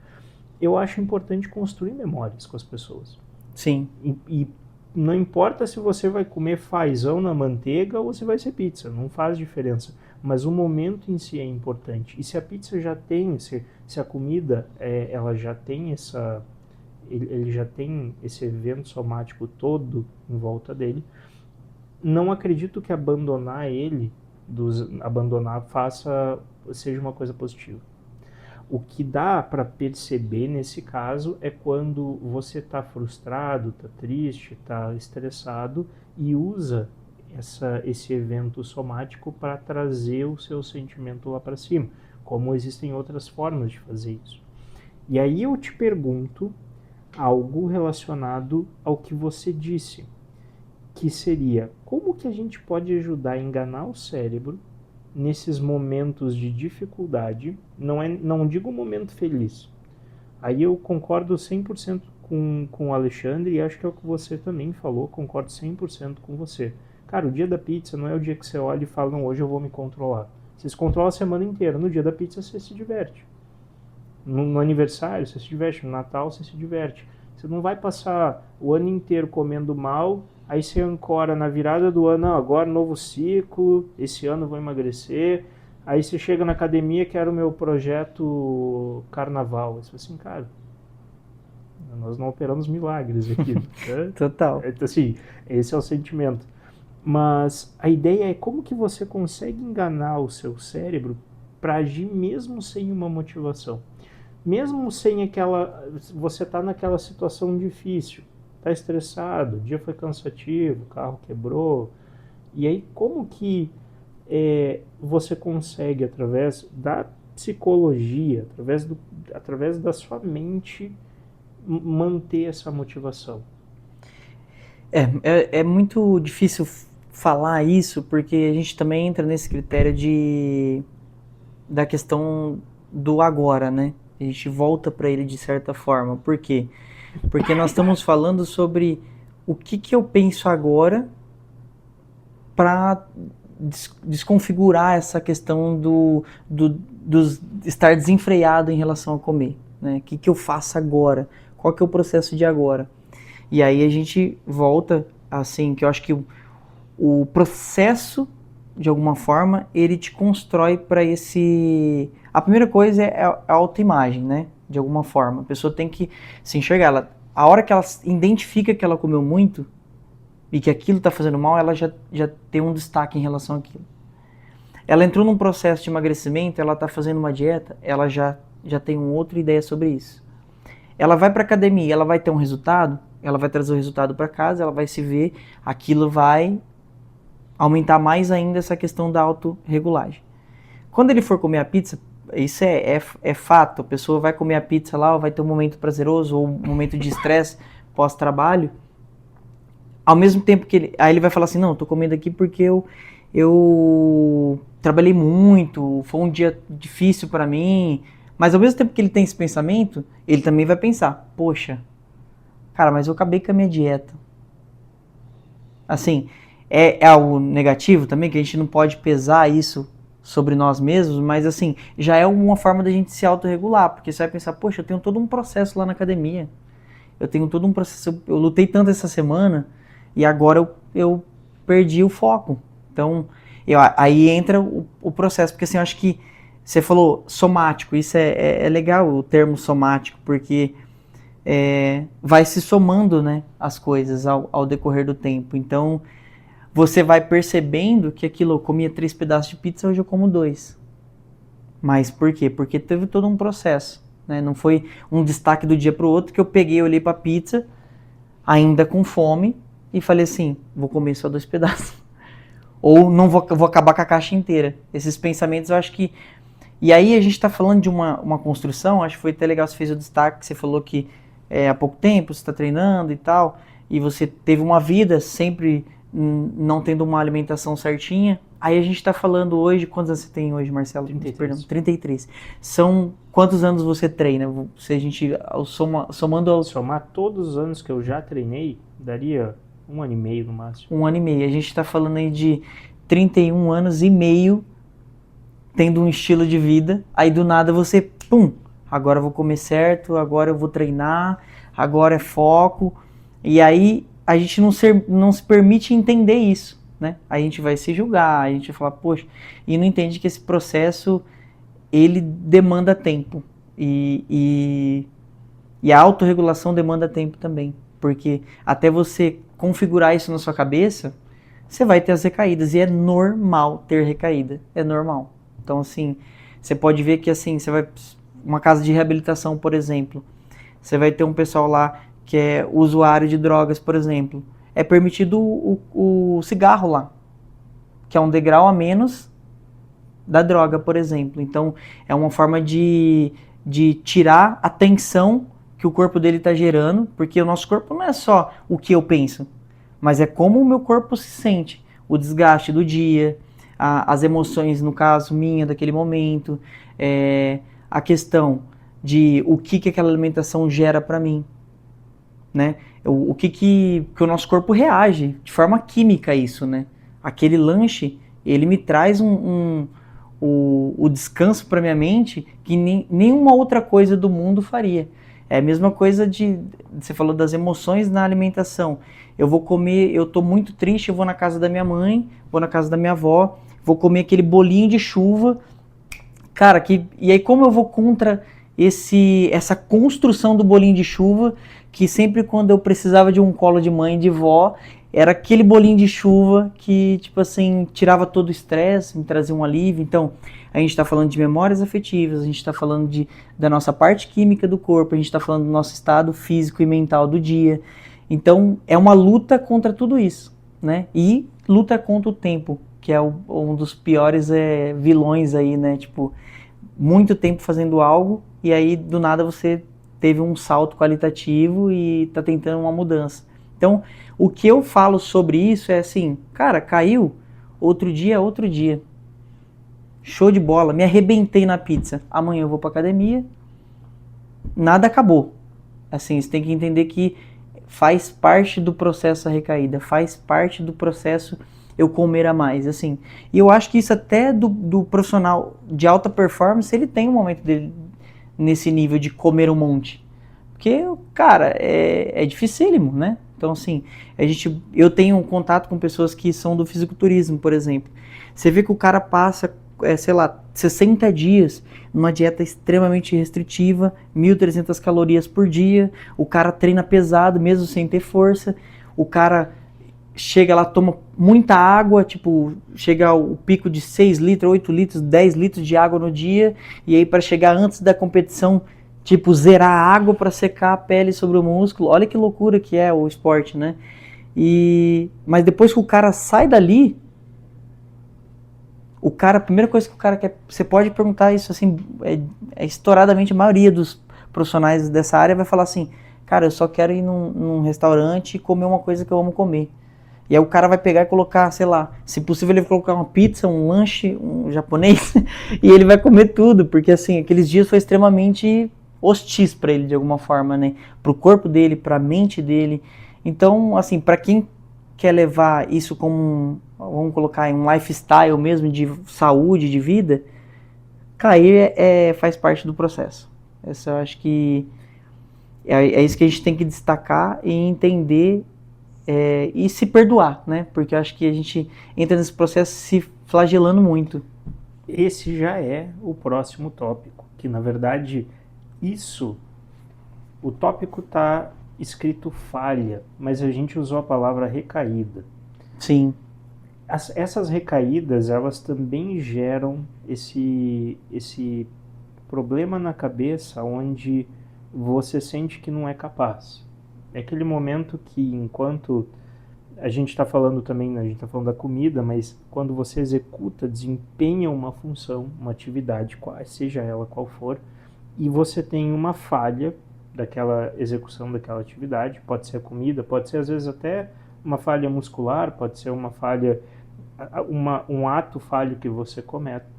eu acho importante construir memórias com as pessoas. Sim. E não importa se você vai comer fazão na manteiga ou se vai ser pizza, não faz diferença. Mas o momento em si é importante. E se a pizza já tem, se a comida ela já tem ele já tem esse evento somático todo em volta dele, não acredito que abandonar seja uma coisa positiva. O que dá para perceber nesse caso é quando você está frustrado, está triste, está estressado e usa esse evento somático para trazer o seu sentimento lá para cima, como existem outras formas de fazer isso. E aí eu te pergunto algo relacionado ao que você disse, que seria como que a gente pode ajudar a enganar o cérebro nesses momentos de dificuldade, não digo momento feliz. Aí eu concordo 100% com o Alexandre e acho que é o que você também falou, concordo 100% com você. Cara, o dia da pizza não é o dia que você olha e fala, não, hoje eu vou me controlar. Você se controla a semana inteira, no dia da pizza você se diverte. No aniversário você se diverte, no Natal você se diverte. Você não vai passar o ano inteiro comendo mal, aí você ancora na virada do ano, não, agora novo ciclo, esse ano eu vou emagrecer. Aí você chega na academia, que era o meu projeto carnaval. Você fala assim, cara, nós não operamos milagres aqui. Né? Total. Então, assim, esse é o sentimento. Mas a ideia é como que você consegue enganar o seu cérebro para agir mesmo sem uma motivação. Mesmo sem você tá naquela situação difícil, tá estressado, o dia foi cansativo, o carro quebrou, e aí como que você consegue, através da psicologia, através da sua mente, manter essa motivação? É muito difícil falar isso, porque a gente também entra nesse critério da questão do agora, né? A gente volta para ele de certa forma. Por quê? Porque nós estamos falando sobre o que eu penso agora para desconfigurar essa questão do estar desenfreado em relação a comer. Né? O que eu faço agora? Qual que é o processo de agora? E aí a gente volta, assim, que eu acho que o processo, de alguma forma, ele te constrói para esse... A primeira coisa é a autoimagem, né? De alguma forma. A pessoa tem que se enxergar. A hora que ela identifica que ela comeu muito e que aquilo está fazendo mal, ela já tem um destaque em relação àquilo. Ela entrou num processo de emagrecimento, ela está fazendo uma dieta, ela já já tem uma outra ideia sobre isso. Ela vai para academia, ela vai ter um resultado, ela vai trazer o resultado para casa, ela vai se ver, aquilo vai aumentar mais ainda essa questão da autorregulagem. Quando ele for comer a pizza, isso é fato, a pessoa vai comer a pizza lá, ou vai ter um momento prazeroso, ou um momento de estresse pós-trabalho, ao mesmo tempo que aí ele vai falar assim, não, tô comendo aqui porque eu trabalhei muito, foi um dia difícil para mim, mas ao mesmo tempo que ele tem esse pensamento, ele também vai pensar, poxa, cara, mas eu acabei com a minha dieta. Assim, é algo negativo também, que a gente não pode pesar isso sobre nós mesmos, mas assim, já é uma forma da gente se autorregular, porque você vai pensar, poxa, eu tenho todo um processo lá na academia, eu tenho todo um processo, eu lutei tanto essa semana, e agora eu perdi o foco. Então, aí entra o processo, porque assim, eu acho que você falou somático, isso é legal o termo somático, porque vai se somando, né, as coisas ao decorrer do tempo. Então, você vai percebendo que aquilo, eu comia 3 pedaços de pizza, hoje eu como 2. Mas por quê? Porque teve todo um processo, né? Não foi um destaque do dia para o outro que eu peguei, olhei para a pizza, ainda com fome, e falei assim, vou comer só 2 pedaços. Ou não vou acabar com a caixa inteira. Esses pensamentos eu acho que... E aí a gente está falando de uma construção, acho que foi até legal, você fez o destaque, você falou que há pouco tempo você está treinando e tal, e você teve uma vida sempre não tendo uma alimentação certinha. Aí a gente está falando hoje, quantos anos você tem hoje, Marcelo? 33. Perdão, 33. São quantos anos você treina? Se a gente somando aos... Somar todos os anos que eu já treinei, daria 1 ano e meio no máximo. 1 ano e meio. A gente está falando aí de 31 anos e meio tendo um estilo de vida. Aí do nada você, pum, agora eu vou comer certo, agora eu vou treinar, agora é foco. E aí a gente não se permite entender isso, né? A gente vai se julgar, a gente vai falar, poxa, e não entende que esse processo, ele demanda tempo. E a autorregulação demanda tempo também. Porque até você configurar isso na sua cabeça, você vai ter as recaídas. E é normal ter recaída. É normal. Então, assim, você pode ver que, assim, você vai... Uma casa de reabilitação, por exemplo. Você vai ter um pessoal lá que é usuário de drogas, por exemplo. É permitido o cigarro lá. Que é um degrau a menos da droga, por exemplo. Então, é uma forma de tirar a tensão que o corpo dele está gerando, porque o nosso corpo não é só o que eu penso, mas é como o meu corpo se sente, o desgaste do dia, as emoções, no caso, minha, daquele momento, a questão de o que aquela alimentação gera para mim, né? O que o nosso corpo reage de forma química a isso, né? Aquele lanche, ele me traz o descanso para minha mente que nenhuma outra coisa do mundo faria. É a mesma coisa você falou das emoções na alimentação. Eu vou comer, eu tô muito triste, eu vou na casa da minha mãe, vou na casa da minha avó, vou comer aquele bolinho de chuva. Cara, e aí como eu vou contra essa construção do bolinho de chuva, que sempre quando eu precisava de um colo de mãe e de vó, era aquele bolinho de chuva que, tipo assim, tirava todo o estresse, me trazia um alívio. Então, a gente está falando de memórias afetivas, a gente está falando da nossa parte química do corpo, a gente está falando do nosso estado físico e mental do dia. Então, é uma luta contra tudo isso, né? E luta contra o tempo, que é um dos piores vilões aí, né? Tipo, muito tempo fazendo algo e aí, do nada, você teve um salto qualitativo e está tentando uma mudança. Então, o que eu falo sobre isso é assim, cara, caiu, outro dia é outro dia. Show de bola, me arrebentei na pizza. Amanhã eu vou pra academia, nada acabou. Assim, você tem que entender que faz parte do processo a recaída, faz parte do processo eu comer a mais, assim. E eu acho que isso até do profissional de alta performance, ele tem um momento dele nesse nível de comer um monte. Porque, cara, é dificílimo, né? Então, assim, eu tenho um contato com pessoas que são do fisiculturismo, por exemplo. Você vê que o cara passa, sei lá, 60 dias numa dieta extremamente restritiva, 1.300 calorias por dia, o cara treina pesado mesmo sem ter força, o cara chega lá, toma muita água, tipo, chega ao pico de 6 litros, 8 litros, 10 litros de água no dia, e aí para chegar antes da competição, tipo, zerar a água para secar a pele sobre o músculo. Olha que loucura que é o esporte, né? Mas depois que o cara sai dali, a primeira coisa que o cara quer, você pode perguntar isso assim, estouradamente a maioria dos profissionais dessa área vai falar assim, cara, eu só quero ir num restaurante e comer uma coisa que eu amo comer. E aí o cara vai pegar e colocar, sei lá, se possível ele vai colocar uma pizza, um lanche, um japonês, e ele vai comer tudo, porque assim, aqueles dias foi extremamente hostis para ele de alguma forma, né? Pro corpo dele, pra mente dele. Então, assim, para quem quer levar isso como vamos colocar um lifestyle mesmo de saúde, de vida, cair faz parte do processo. Essa eu acho que é isso que a gente tem que destacar e entender e se perdoar, né? Porque eu acho que a gente entra nesse processo se flagelando muito. Esse já é o próximo tópico, que na verdade o tópico está escrito falha, mas a gente usou a palavra recaída. Sim. Essas recaídas, elas também geram esse problema na cabeça onde você sente que não é capaz. É aquele momento que, enquanto a gente está falando também, a gente está falando da comida, mas quando você executa, desempenha uma função, uma atividade, seja ela qual for, e você tem uma falha daquela execução daquela atividade, pode ser a comida, pode ser às vezes até uma falha muscular, pode ser uma falha, um ato falho que você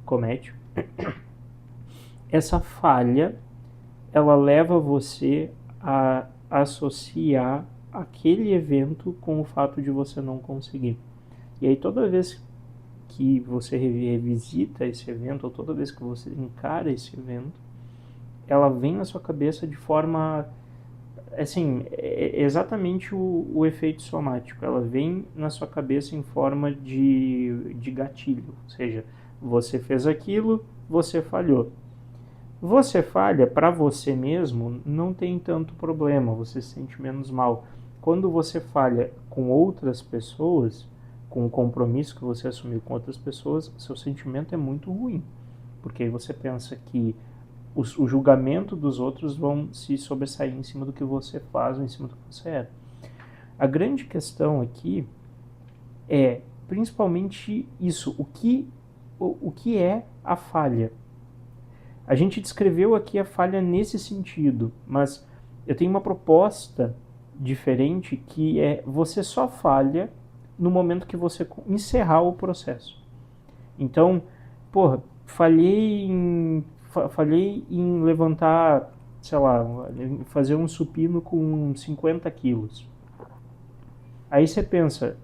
comete. Essa falha, ela leva você a associar aquele evento com o fato de você não conseguir. E aí toda vez que você revisita esse evento, ou toda vez que você encara esse evento, ela vem na sua cabeça de forma, assim, exatamente o efeito somático. Ela vem na sua cabeça em forma de gatilho. Ou seja, você fez aquilo, você falhou. Você falha para você mesmo, não tem tanto problema, você se sente menos mal. Quando você falha com outras pessoas, com o compromisso que você assumiu com outras pessoas, seu sentimento é muito ruim. Porque aí você pensa que o julgamento dos outros vão se sobressair em cima do que você faz ou em cima do que você é. A grande questão aqui é principalmente isso, o que é a falha. A gente descreveu aqui a falha nesse sentido, mas eu tenho uma proposta diferente que é você só falha no momento que você encerrar o processo. Então, falhei em levantar, sei lá, fazer um supino com 50 quilos. Aí você pensa,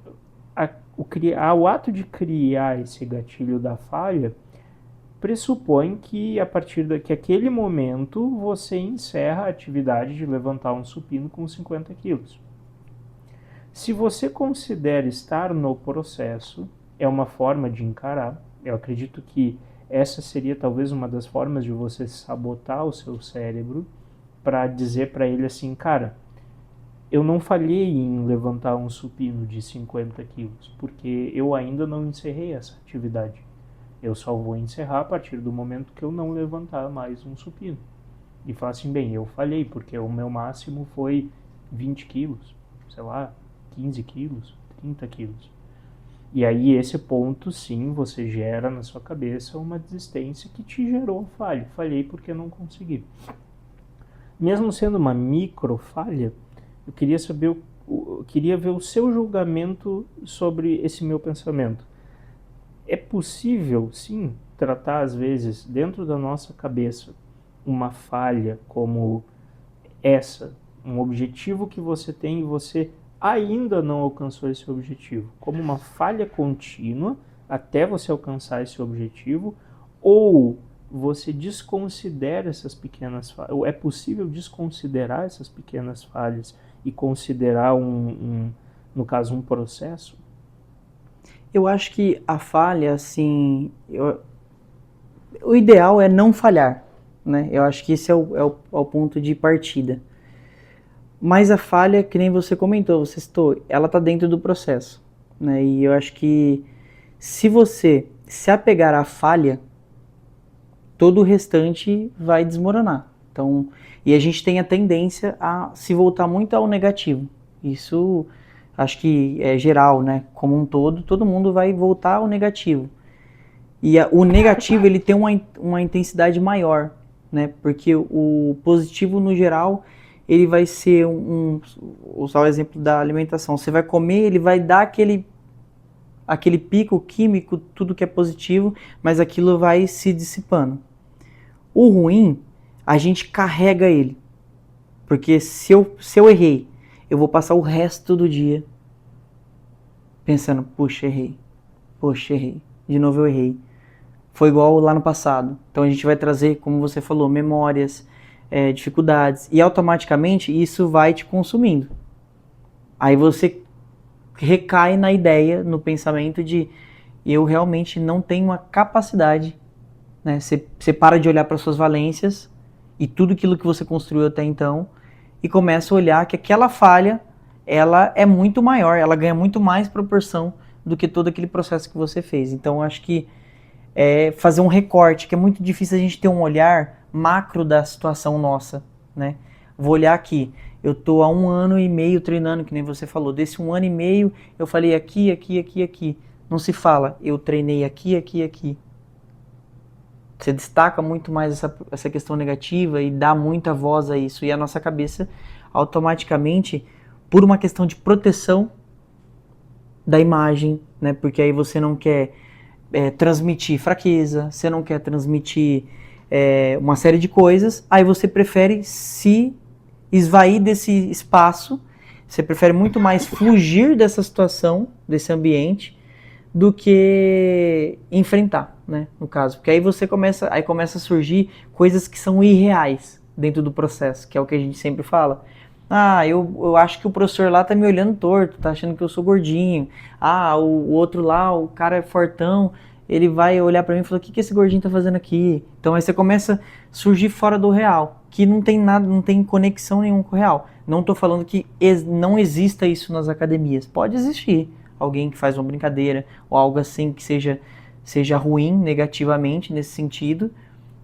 o ato de criar esse gatilho da falha pressupõe que a partir daquele momento você encerra a atividade de levantar um supino com 50 quilos. Se você considera estar no processo, é uma forma de encarar. Eu acredito que essa seria talvez uma das formas de você sabotar o seu cérebro para dizer para ele assim, cara, eu não falhei em levantar um supino de 50 quilos, porque eu ainda não encerrei essa atividade. Eu só vou encerrar a partir do momento que eu não levantar mais um supino. E falar assim, bem, eu falhei, porque o meu máximo foi 20 quilos, sei lá, 15 quilos, 30 quilos. E aí esse ponto, sim, você gera na sua cabeça uma desistência que te gerou falha. Falhei porque não consegui. Mesmo sendo uma micro falha, eu queria ver o seu julgamento sobre esse meu pensamento. É possível, sim, tratar às vezes dentro da nossa cabeça uma falha como essa, um objetivo que você tem e você ainda não alcançou esse objetivo, como uma falha contínua até você alcançar esse objetivo, ou você desconsidera essas pequenas falhas, ou é possível desconsiderar essas pequenas falhas e considerar no caso, um processo? Eu acho que a falha, assim, o ideal é não falhar, né? Eu acho que esse é o ponto de partida. Mas a falha, que nem você comentou, você citou, ela está dentro do processo. né? E eu acho que se você se apegar à falha, todo o restante vai desmoronar. Então, e a gente tem a tendência a se voltar muito ao negativo. Isso acho que é geral, né? Como um todo mundo vai voltar ao negativo. E o negativo ele tem uma intensidade maior, né? Porque o positivo no geral ele vai ser usar o exemplo da alimentação. Você vai comer, ele vai dar aquele pico químico, tudo que é positivo, mas aquilo vai se dissipando. O ruim, a gente carrega ele. Porque se eu errei, eu vou passar o resto do dia pensando, puxa, errei. Poxa, errei. De novo eu errei. Foi igual lá no passado. Então a gente vai trazer, como você falou, memórias, dificuldades. E automaticamente isso vai te consumindo. Aí você recai na ideia, no pensamento de eu realmente não tenho a capacidade, né? Você para de olhar para suas valências e tudo aquilo que você construiu até então e começa a olhar que aquela falha, ela é muito maior, ela ganha muito mais proporção do que todo aquele processo que você fez. Então eu acho que fazer um recorte, que é muito difícil a gente ter um olhar macro da situação nossa, né? Vou olhar aqui, eu tô há 1 ano e meio treinando, que nem você falou, desse 1 ano e meio eu falei aqui, aqui, aqui, aqui. Não se fala, eu treinei aqui, aqui, aqui. Você destaca muito mais essa questão negativa e dá muita voz a isso. E a nossa cabeça, automaticamente, por uma questão de proteção da imagem, né? Porque aí você não quer transmitir fraqueza, você não quer transmitir uma série de coisas, aí você prefere se esvair desse espaço, você prefere muito mais fugir dessa situação, desse ambiente, do que enfrentar, né, no caso. Porque aí começa a surgir coisas que são irreais dentro do processo, que é o que a gente sempre fala. Ah, eu acho que o professor lá tá me olhando torto, tá achando que eu sou gordinho. Ah, o outro lá, o cara é fortão, ele vai olhar pra mim e falar, o que esse gordinho tá fazendo aqui? Então aí você começa a surgir fora do real, que não tem nada, não tem conexão nenhuma com o real. Não tô falando que não exista isso nas academias. Pode existir alguém que faz uma brincadeira ou algo assim que seja ruim negativamente nesse sentido,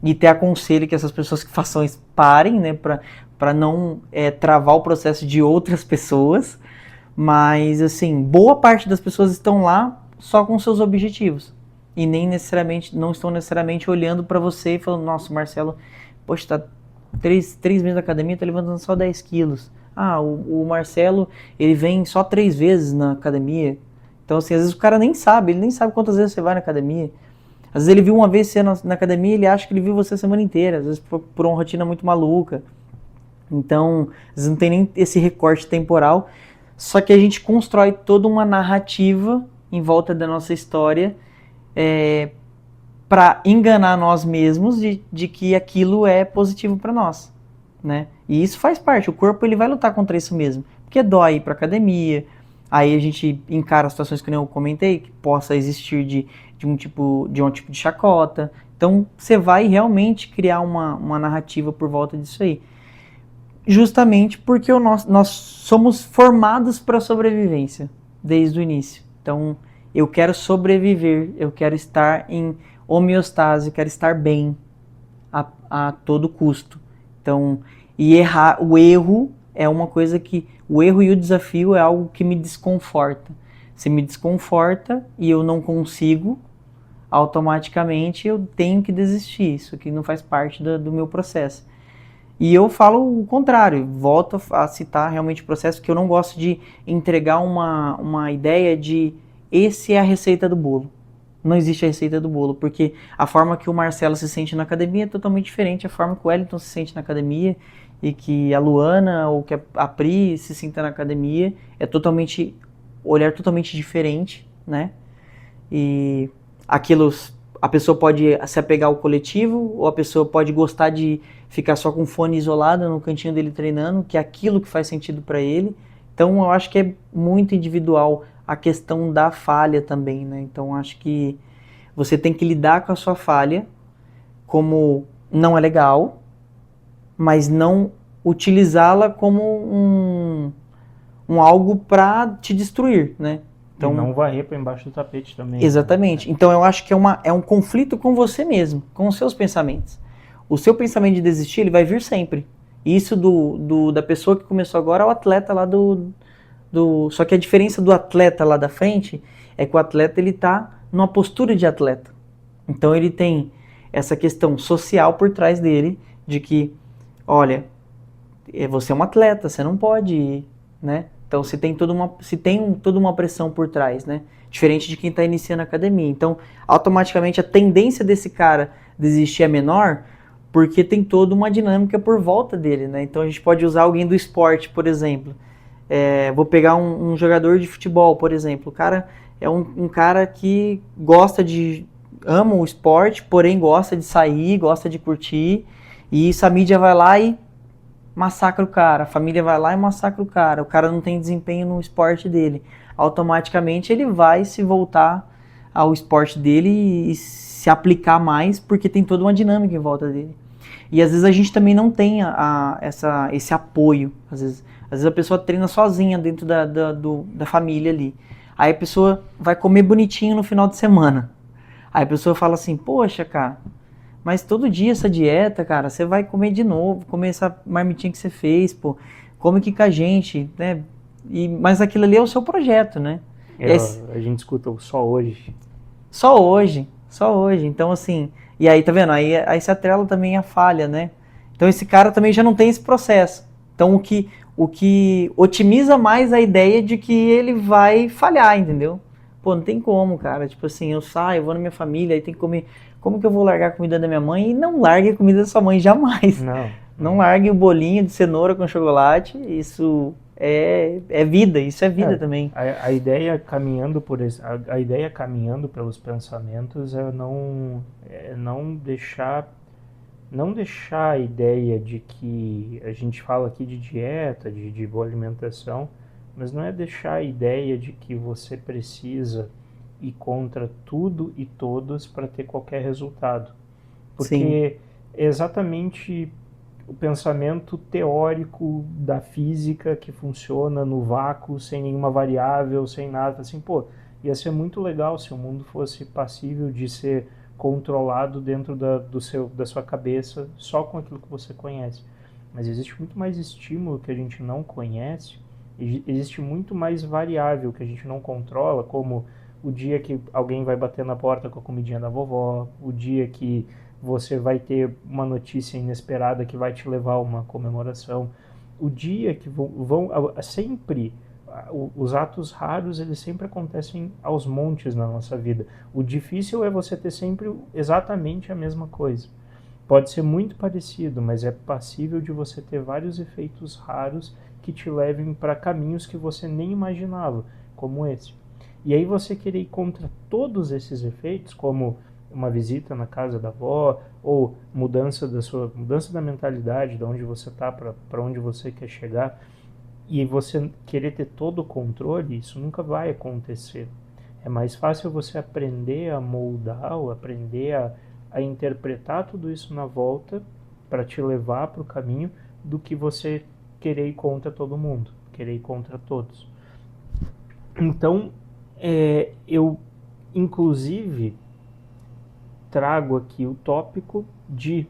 e até aconselho que essas pessoas que façam isso parem, né, para não travar o processo de outras pessoas, mas assim, boa parte das pessoas estão lá só com seus objetivos e não estão necessariamente olhando para você e falando, nossa, Marcelo, poxa, tá 3 meses na academia, tá levantando só 10 quilos. Ah, o Marcelo, ele vem só 3 vezes na academia. Então assim, às vezes o cara nem sabe, ele nem sabe quantas vezes você vai na academia. Às vezes ele viu uma vez você na academia, ele acha que ele viu você a semana inteira, às vezes por uma rotina muito maluca. Então, às vezes não tem nem esse recorte temporal, só que a gente constrói toda uma narrativa em volta da nossa história para enganar nós mesmos de que aquilo é positivo para nós, né? E isso faz parte, o corpo ele vai lutar contra isso mesmo, porque dói ir para academia, aí a gente encara situações que eu comentei, que possa existir de um tipo de chacota, então você vai realmente criar uma narrativa por volta disso aí. Justamente porque nós somos formados para a sobrevivência desde o início. Então, eu quero sobreviver, eu quero estar em homeostase, quero estar bem a todo custo. Então, o erro é uma coisa que... O erro e o desafio é algo que me desconforta. Se me desconforta e eu não consigo, automaticamente eu tenho que desistir. Isso aqui não faz parte do meu processo. E eu falo o contrário, volto a citar realmente o processo, que eu não gosto de entregar uma ideia de esse é a receita do bolo. Não existe a receita do bolo, porque a forma que o Marcelo se sente na academia é totalmente diferente da forma que o Wellington se sente na academia e que a Luana ou que a Pri se sinta na academia. É olhar totalmente diferente, né? E a pessoa pode se apegar ao coletivo, ou a pessoa pode gostar de ficar só com o fone isolado no cantinho dele treinando, que é aquilo que faz sentido para ele. Então eu acho que é muito individual a questão da falha também, né? Então acho que você tem que lidar com a sua falha como não é legal, mas não utilizá-la como um algo para te destruir, né? E não varrer para embaixo do tapete também. Exatamente. Né? Então eu acho que é um conflito com você mesmo, com os seus pensamentos. O seu pensamento de desistir, ele vai vir sempre. Isso da pessoa que começou agora é o atleta lá Só que a diferença do atleta lá da frente é que o atleta ele tá numa postura de atleta. Então ele tem essa questão social por trás dele, de que, olha, você é um atleta, você não pode ir, né? Então se tem toda uma pressão por trás, né? Diferente de quem está iniciando a academia. Então, automaticamente a tendência desse cara desistir é menor, porque tem toda uma dinâmica por volta dele, né? Então a gente pode usar alguém do esporte, por exemplo. Vou pegar um jogador de futebol, por exemplo. O cara é um cara que ama o esporte, porém gosta de sair, gosta de curtir, e isso a mídia vai lá e massacra o cara, a família vai lá e massacra o cara não tem desempenho no esporte dele. Automaticamente ele vai se voltar ao esporte dele e se aplicar mais, porque tem toda uma dinâmica em volta dele. E às vezes a gente também não tem esse apoio. Às vezes a pessoa treina sozinha dentro da família ali. Aí a pessoa vai comer bonitinho no final de semana. Aí a pessoa fala assim, poxa, cara, mas todo dia essa dieta, cara, você vai comer de novo, comer essa marmitinha que você fez, pô, come aqui com a gente, né? Mas aquilo ali é o seu projeto, né? A gente escuta só hoje. Só hoje. Então, assim, e aí, tá vendo? Aí se atrela também a falha, né? Então esse cara também já não tem esse processo. Então o que otimiza mais a ideia de que ele vai falhar, entendeu? Pô, não tem como, cara. Tipo assim, eu saio, eu vou na minha família, aí tem que comer. Como que eu vou largar a comida da minha mãe? E não largue a comida da sua mãe jamais. Não largue o bolinho de cenoura com chocolate. Isso é vida, isso é vida também. A ideia caminhando pelos pensamentos é não deixar a ideia de que a gente fala aqui de dieta, de boa alimentação, mas não é deixar a ideia de que você precisa ir contra tudo e todos para ter qualquer resultado. Porque é exatamente o pensamento teórico da física que funciona no vácuo, sem nenhuma variável, sem nada, assim, pô, ia ser muito legal se o mundo fosse passível de ser controlado dentro da sua cabeça só com aquilo que você conhece. Mas existe muito mais estímulo que a gente não conhece, existe muito mais variável que a gente não controla, como o dia que alguém vai bater na porta com a comidinha da vovó, o dia que você vai ter uma notícia inesperada que vai te levar a uma comemoração, o dia que sempre os atos raros, eles sempre acontecem aos montes na nossa vida. O difícil é você ter sempre exatamente a mesma coisa. Pode ser muito parecido, mas é passível de você ter vários efeitos raros que te levem para caminhos que você nem imaginava, como esse. E aí você querer ir contra todos esses efeitos, como uma visita na casa da avó, ou mudança da mentalidade, de onde você está para onde você quer chegar, e você querer ter todo o controle, isso nunca vai acontecer. É mais fácil você aprender a moldar, ou aprender a interpretar tudo isso na volta para te levar para o caminho, do que você querer ir contra todo mundo, querer ir contra todos. Então, eu inclusive trago aqui o tópico de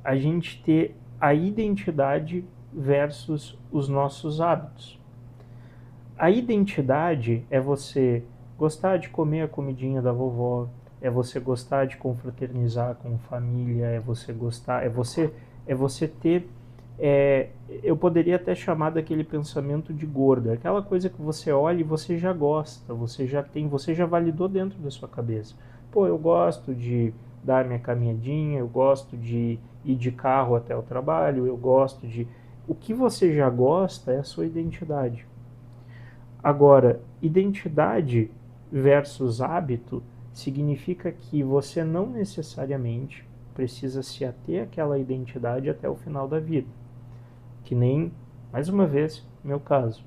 a gente ter a identidade versus os nossos hábitos. A identidade é você gostar de comer a comidinha da vovó, é você gostar de confraternizar com família, é você ter, eu poderia até chamar daquele pensamento de gordo, aquela coisa que você olha e você já gosta, você já validou dentro da sua cabeça. Pô, eu gosto de dar minha caminhadinha, eu gosto de ir de carro até o trabalho, eu gosto de... O que você já gosta é a sua identidade. Agora, identidade versus hábito significa que você não necessariamente precisa se ater àquela identidade até o final da vida. Que nem, mais uma vez, meu caso.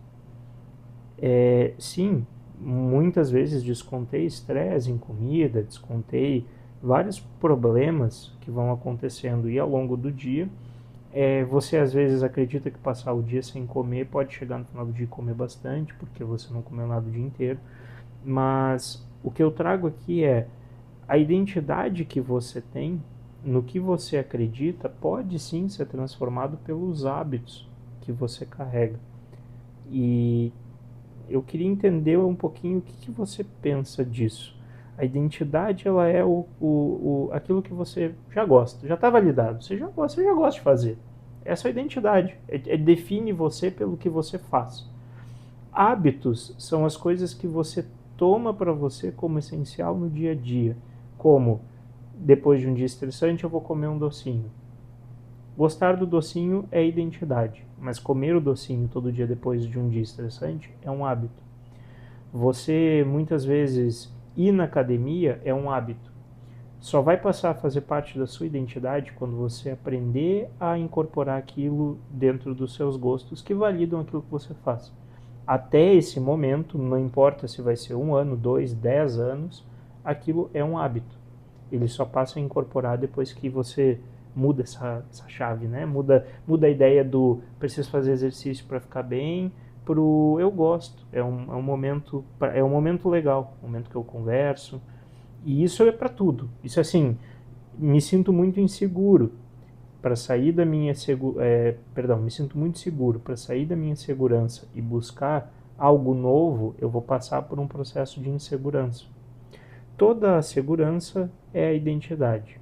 Sim, muitas vezes descontei estresse em comida, descontei vários problemas que vão acontecendo, e ao longo do dia, você às vezes acredita que passar o dia sem comer pode chegar no final do dia e comer bastante, porque você não comeu nada o dia inteiro, Mas o que eu trago aqui é a identidade que você tem, no que você acredita, pode sim ser transformado pelos hábitos que você carrega. E eu queria entender um pouquinho o que você pensa disso. A identidade, ela é aquilo que você já gosta, já está validado, você já gosta de fazer. Essa é a identidade, define você pelo que você faz. Hábitos são as coisas que você toma para você como essencial no dia a dia, como depois de um dia estressante eu vou comer um docinho. Gostar do docinho é identidade, mas comer o docinho todo dia depois de um dia estressante é um hábito. Você muitas vezes ir na academia é um hábito. Só vai passar a fazer parte da sua identidade quando você aprender a incorporar aquilo dentro dos seus gostos que validam aquilo que você faz. Até esse momento, não importa se vai ser 1 ano, 2, 10 anos, aquilo é um hábito. Ele só passa a incorporar depois que você muda essa chave, né? Muda a ideia do preciso fazer exercício para ficar bem, pro eu gosto. É um momento legal, um momento que eu converso. E isso é para tudo. Isso assim, me sinto muito inseguro para sair da minha me sinto muito seguro para sair da minha segurança e buscar algo novo, eu vou passar por um processo de insegurança. Toda a segurança é a identidade.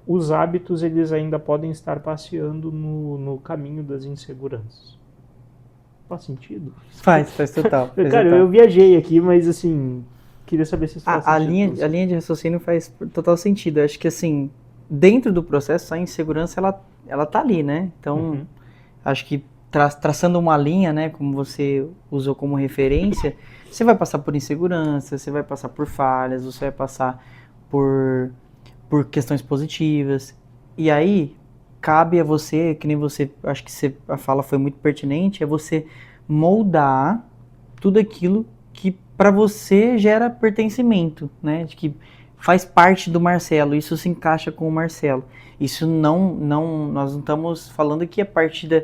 Os hábitos, eles ainda podem estar passeando no caminho das inseguranças. Faz sentido? Faz total. Cara, eu viajei aqui, mas assim, queria saber se isso faz A sentido. linha de raciocínio faz total sentido. Eu acho que assim, dentro do processo, a insegurança, ela tá ali, né? Então, acho que traçando uma linha, né, como você usou como referência, você vai passar por insegurança, você vai passar por falhas, você vai passar por questões positivas. E aí, cabe a você, que nem você, acho que a fala foi muito pertinente, é você moldar tudo aquilo que para você gera pertencimento, né? De que faz parte do Marcelo, isso se encaixa com o Marcelo. Isso nós não estamos falando que a partir da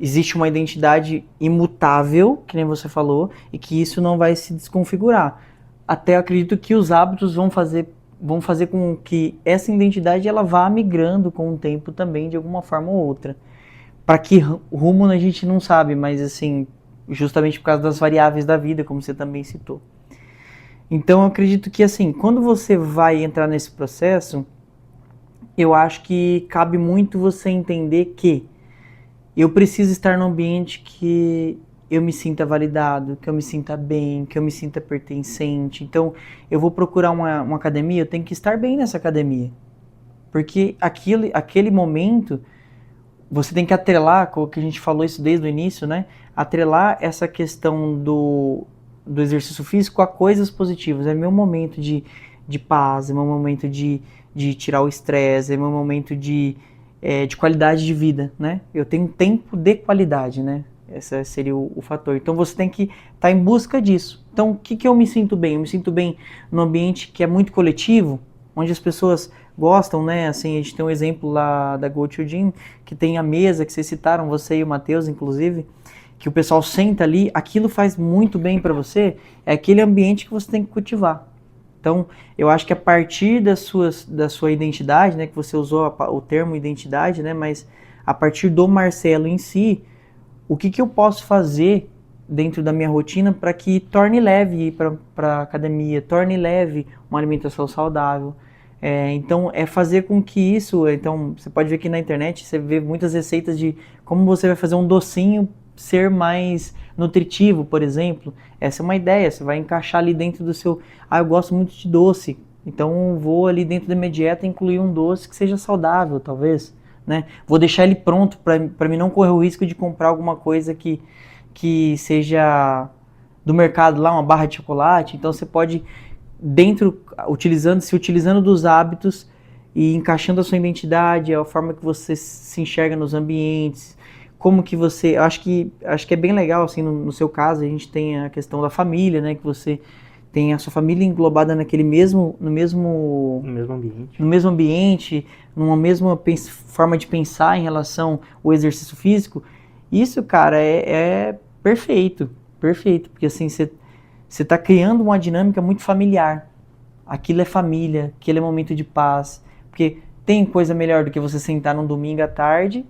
existe uma identidade imutável, que nem você falou, e que isso não vai se desconfigurar. Até acredito que os hábitos vão fazer com que essa identidade ela vá migrando com o tempo também, de alguma forma ou outra. Para que rumo a gente não sabe, mas assim, justamente por causa das variáveis da vida, como você também citou. Então eu acredito que assim, quando você vai entrar nesse processo, eu acho que cabe muito você entender que eu preciso estar num ambiente que eu me sinta validado, que eu me sinta bem, que eu me sinta pertencente. Então, eu vou procurar uma academia, eu tenho que estar bem nessa academia. Porque aquele momento, você tem que atrelar, como que a gente falou isso desde o início, né? Atrelar essa questão do exercício físico a coisas positivas. É meu momento de paz, é meu momento de tirar o estresse, é meu momento de qualidade de vida, né? Eu tenho tempo de qualidade, né? Esse seria o fator. Então você tem que estar em busca disso. Então o que eu me sinto bem? Eu me sinto bem num ambiente que é muito coletivo, onde as pessoas gostam, né? Assim, a gente tem um exemplo lá da Go To Gym, que tem a mesa que vocês citaram, você e o Matheus, inclusive, que o pessoal senta ali, aquilo faz muito bem para você, é aquele ambiente que você tem que cultivar. Então, eu acho que a partir da sua identidade, né, que você usou o termo identidade, né, mas a partir do Marcelo em si, o que eu posso fazer dentro da minha rotina para que torne leve ir para a academia, torne leve uma alimentação saudável. Então, é fazer com que isso... Então, você pode ver que na internet, você vê muitas receitas de como você vai fazer um docinho ser mais nutritivo, por exemplo. Essa é uma ideia, você vai encaixar ali dentro do seu... eu gosto muito de doce, então vou ali dentro da minha dieta incluir um doce que seja saudável, talvez, né? Vou deixar ele pronto para mim não correr o risco de comprar alguma coisa que seja do mercado lá, uma barra de chocolate. Então você pode, utilizando dos hábitos e encaixando a sua identidade, a forma que você se enxerga nos ambientes, como que você... Acho que é bem legal, assim, no seu caso, a gente tem a questão da família, né? Que você tem a sua família englobada no mesmo ambiente, numa mesma forma de pensar em relação ao exercício físico. Isso, cara, é perfeito, porque assim, você você está criando uma dinâmica muito familiar. Aquilo é família, aquilo é momento de paz. Porque tem coisa melhor do que você sentar num domingo à tarde,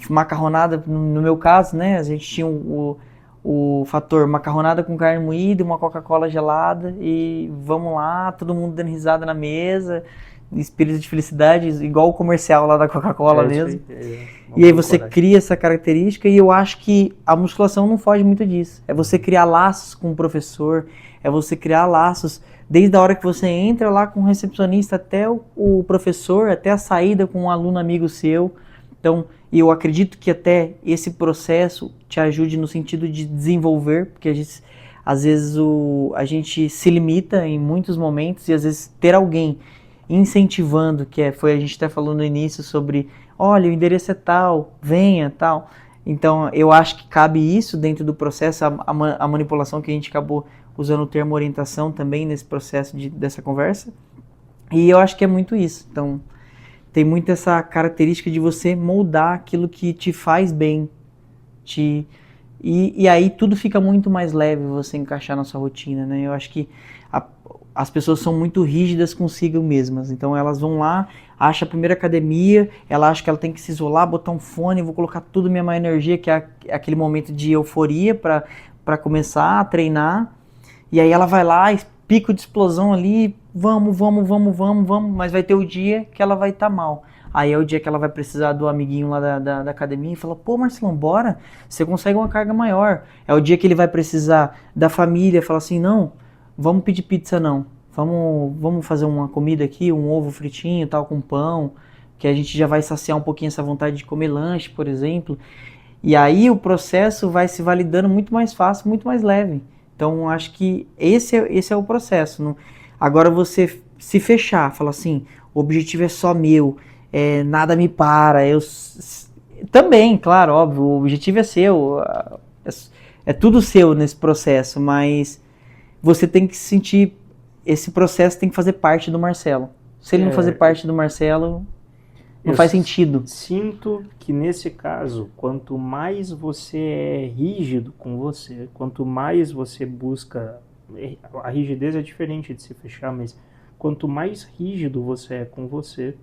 macarronada, no meu caso, né? A gente tinha o fator macarronada com carne moída, uma Coca-Cola gelada e vamos lá, todo mundo dando risada na mesa, espírito de felicidade, igual o comercial lá da Coca-Cola mesmo. E aí você cria essa característica e eu acho que a musculação não foge muito disso. É você criar laços com o professor, é você criar laços desde a hora que você entra lá com o recepcionista até o professor, até a saída com um aluno amigo seu. Então, eu acredito que até esse processo te ajude no sentido de desenvolver, porque às vezes a gente se limita em muitos momentos e às vezes ter alguém incentivando, foi a gente até falou no início sobre, olha, o endereço é tal, venha, tal. Então, eu acho que cabe isso dentro do processo, a manipulação que a gente acabou usando o termo orientação também nesse processo dessa conversa. E eu acho que é muito isso. Então, tem muito essa característica de você moldar aquilo que te faz bem. E aí tudo fica muito mais leve você encaixar na sua rotina, né? Eu acho que as pessoas são muito rígidas consigo mesmas. Então elas vão lá, acham a primeira academia, ela acha que ela tem que se isolar, botar um fone, vou colocar tudo minha maior energia, que é aquele momento de euforia para começar a treinar. E aí ela vai lá, pico de explosão ali, vamos, mas vai ter o dia que ela vai estar mal. Aí é o dia que ela vai precisar do amiguinho lá da academia e fala, pô, Marcelão, bora, você consegue uma carga maior. É o dia que ele vai precisar da família, fala assim, não, vamos pedir pizza não, vamos fazer uma comida aqui, um ovo fritinho, tal, com pão, que a gente já vai saciar um pouquinho essa vontade de comer lanche, por exemplo. E aí o processo vai se validando muito mais fácil, muito mais leve. Então, acho que esse é o processo. Não? Agora, você se fechar, falar assim, o objetivo é só meu, nada me para. Também, claro, óbvio, o objetivo é seu, é tudo seu nesse processo, mas você tem que sentir, esse processo tem que fazer parte do Marcelo. Se ele não fazer parte do Marcelo, não faz sentido. Sinto que nesse caso, quanto mais você é rígido com você, quanto mais você busca, a rigidez é diferente de se fechar, mas quanto mais rígido você é com você,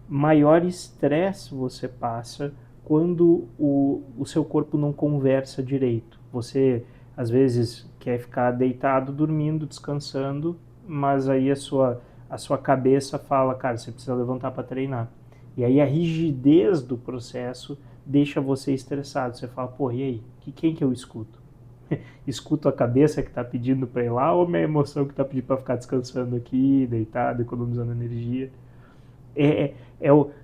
maior estresse você passa quando o seu corpo não conversa direito. Você, às vezes, quer ficar deitado, dormindo, descansando, mas aí a sua cabeça fala, cara, você precisa levantar para treinar. E aí a rigidez do processo deixa você estressado. Você fala, pô, e aí? Quem que eu escuto? Escuto a cabeça que está pedindo para ir lá ou minha emoção que está pedindo para ficar descansando aqui, deitado, economizando energia?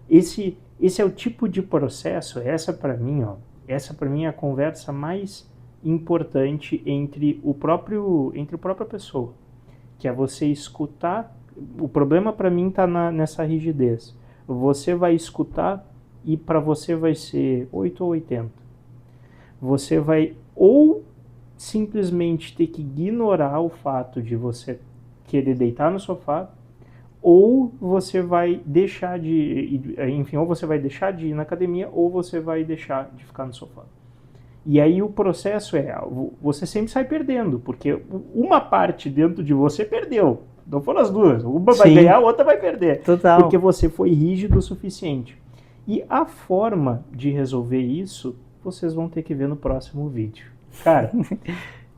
Esse é o tipo de processo, essa para mim é a conversa mais importante entre a própria pessoa, que é você escutar. O problema para mim está nessa rigidez. Você vai escutar e para você vai ser 8 ou 80. Você vai ou simplesmente ter que ignorar o fato de você querer deitar no sofá, ou você vai deixar ou você vai deixar de ir na academia, ou você vai deixar de ficar no sofá. E aí o processo você sempre sai perdendo, porque uma parte dentro de você perdeu. Não foram as duas. Uma vai ganhar, a outra vai perder. Total. Porque você foi rígido o suficiente. E a forma de resolver isso, vocês vão ter que ver no próximo vídeo. Cara,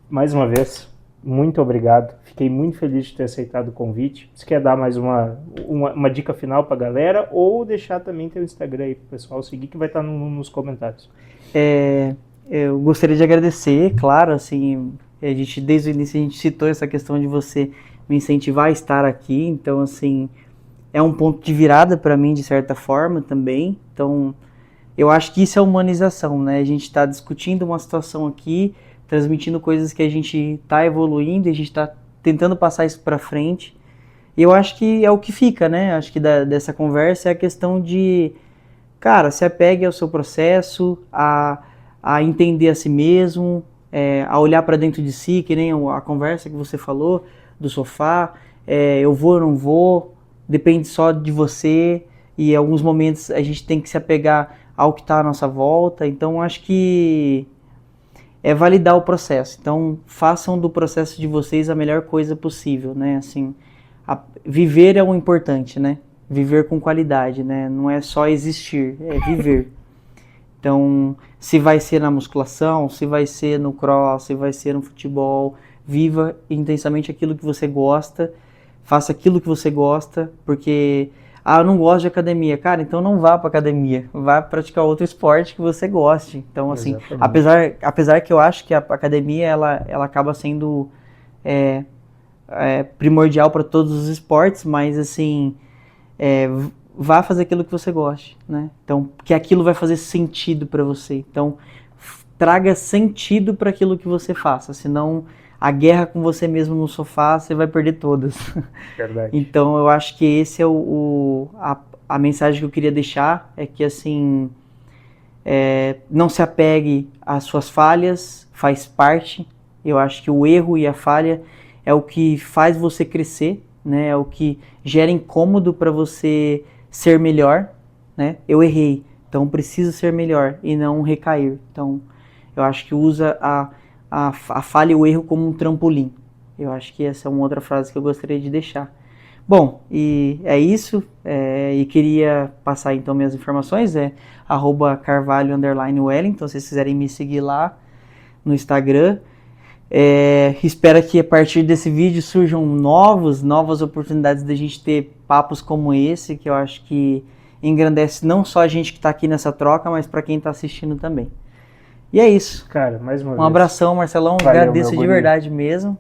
mais uma vez, muito obrigado. Fiquei muito feliz de ter aceitado o convite. Você quer dar mais uma dica final pra galera? Ou deixar também teu Instagram aí pro pessoal seguir, que vai estar nos comentários. Eu gostaria de agradecer, claro, assim, desde o início a gente citou essa questão de você me incentivar a estar aqui, então assim, é um ponto de virada para mim de certa forma também, então eu acho que isso é humanização, né, a gente está discutindo uma situação aqui, transmitindo coisas que a gente está evoluindo, e a gente está tentando passar isso para frente, e eu acho que é o que fica, né, acho que dessa conversa é a questão de, cara, se apegue ao seu processo, a entender a si mesmo, a olhar para dentro de si, que nem a conversa que você falou, do sofá, eu vou ou não vou, depende só de você, e em alguns momentos a gente tem que se apegar ao que está à nossa volta, então acho que é validar o processo. Então, façam do processo de vocês a melhor coisa possível, né? Assim, viver é o importante, né? Viver com qualidade, né? Não é só existir, é viver. Então, se vai ser na musculação, se vai ser no cross, se vai ser no futebol, viva intensamente aquilo que você gosta, faça aquilo que você gosta, porque, eu não gosto de academia. Cara, então não vá para academia, vá praticar outro esporte que você goste. Então, assim, apesar que eu acho que a academia, ela acaba sendo primordial para todos os esportes, mas, assim, vá fazer aquilo que você goste, né? Então, que aquilo vai fazer sentido para você. Então, traga sentido para aquilo que você faça, senão a guerra com você mesmo no sofá, você vai perder todas. Verdade. Então, eu acho que esse é a mensagem que eu queria deixar, é que, assim, não se apegue às suas falhas, faz parte. Eu acho que o erro e a falha é o que faz você crescer, né? É o que gera incômodo para você ser melhor, né? Eu errei, então preciso ser melhor e não recair. Então, eu acho que usa a falha e o erro como um trampolim. Eu acho que essa é uma outra frase que eu gostaria de deixar. Bom, e é isso, e queria passar então minhas informações, @carvalho_wellington, se vocês quiserem me seguir lá no Instagram. Espero que a partir desse vídeo surjam novas oportunidades da gente ter papos como esse, que eu acho que engrandece não só a gente que está aqui nessa troca, mas para quem está assistindo também. E é isso. Cara, mais uma vez. Um abração, Marcelão. Valeu, Agradeço de verdade mesmo.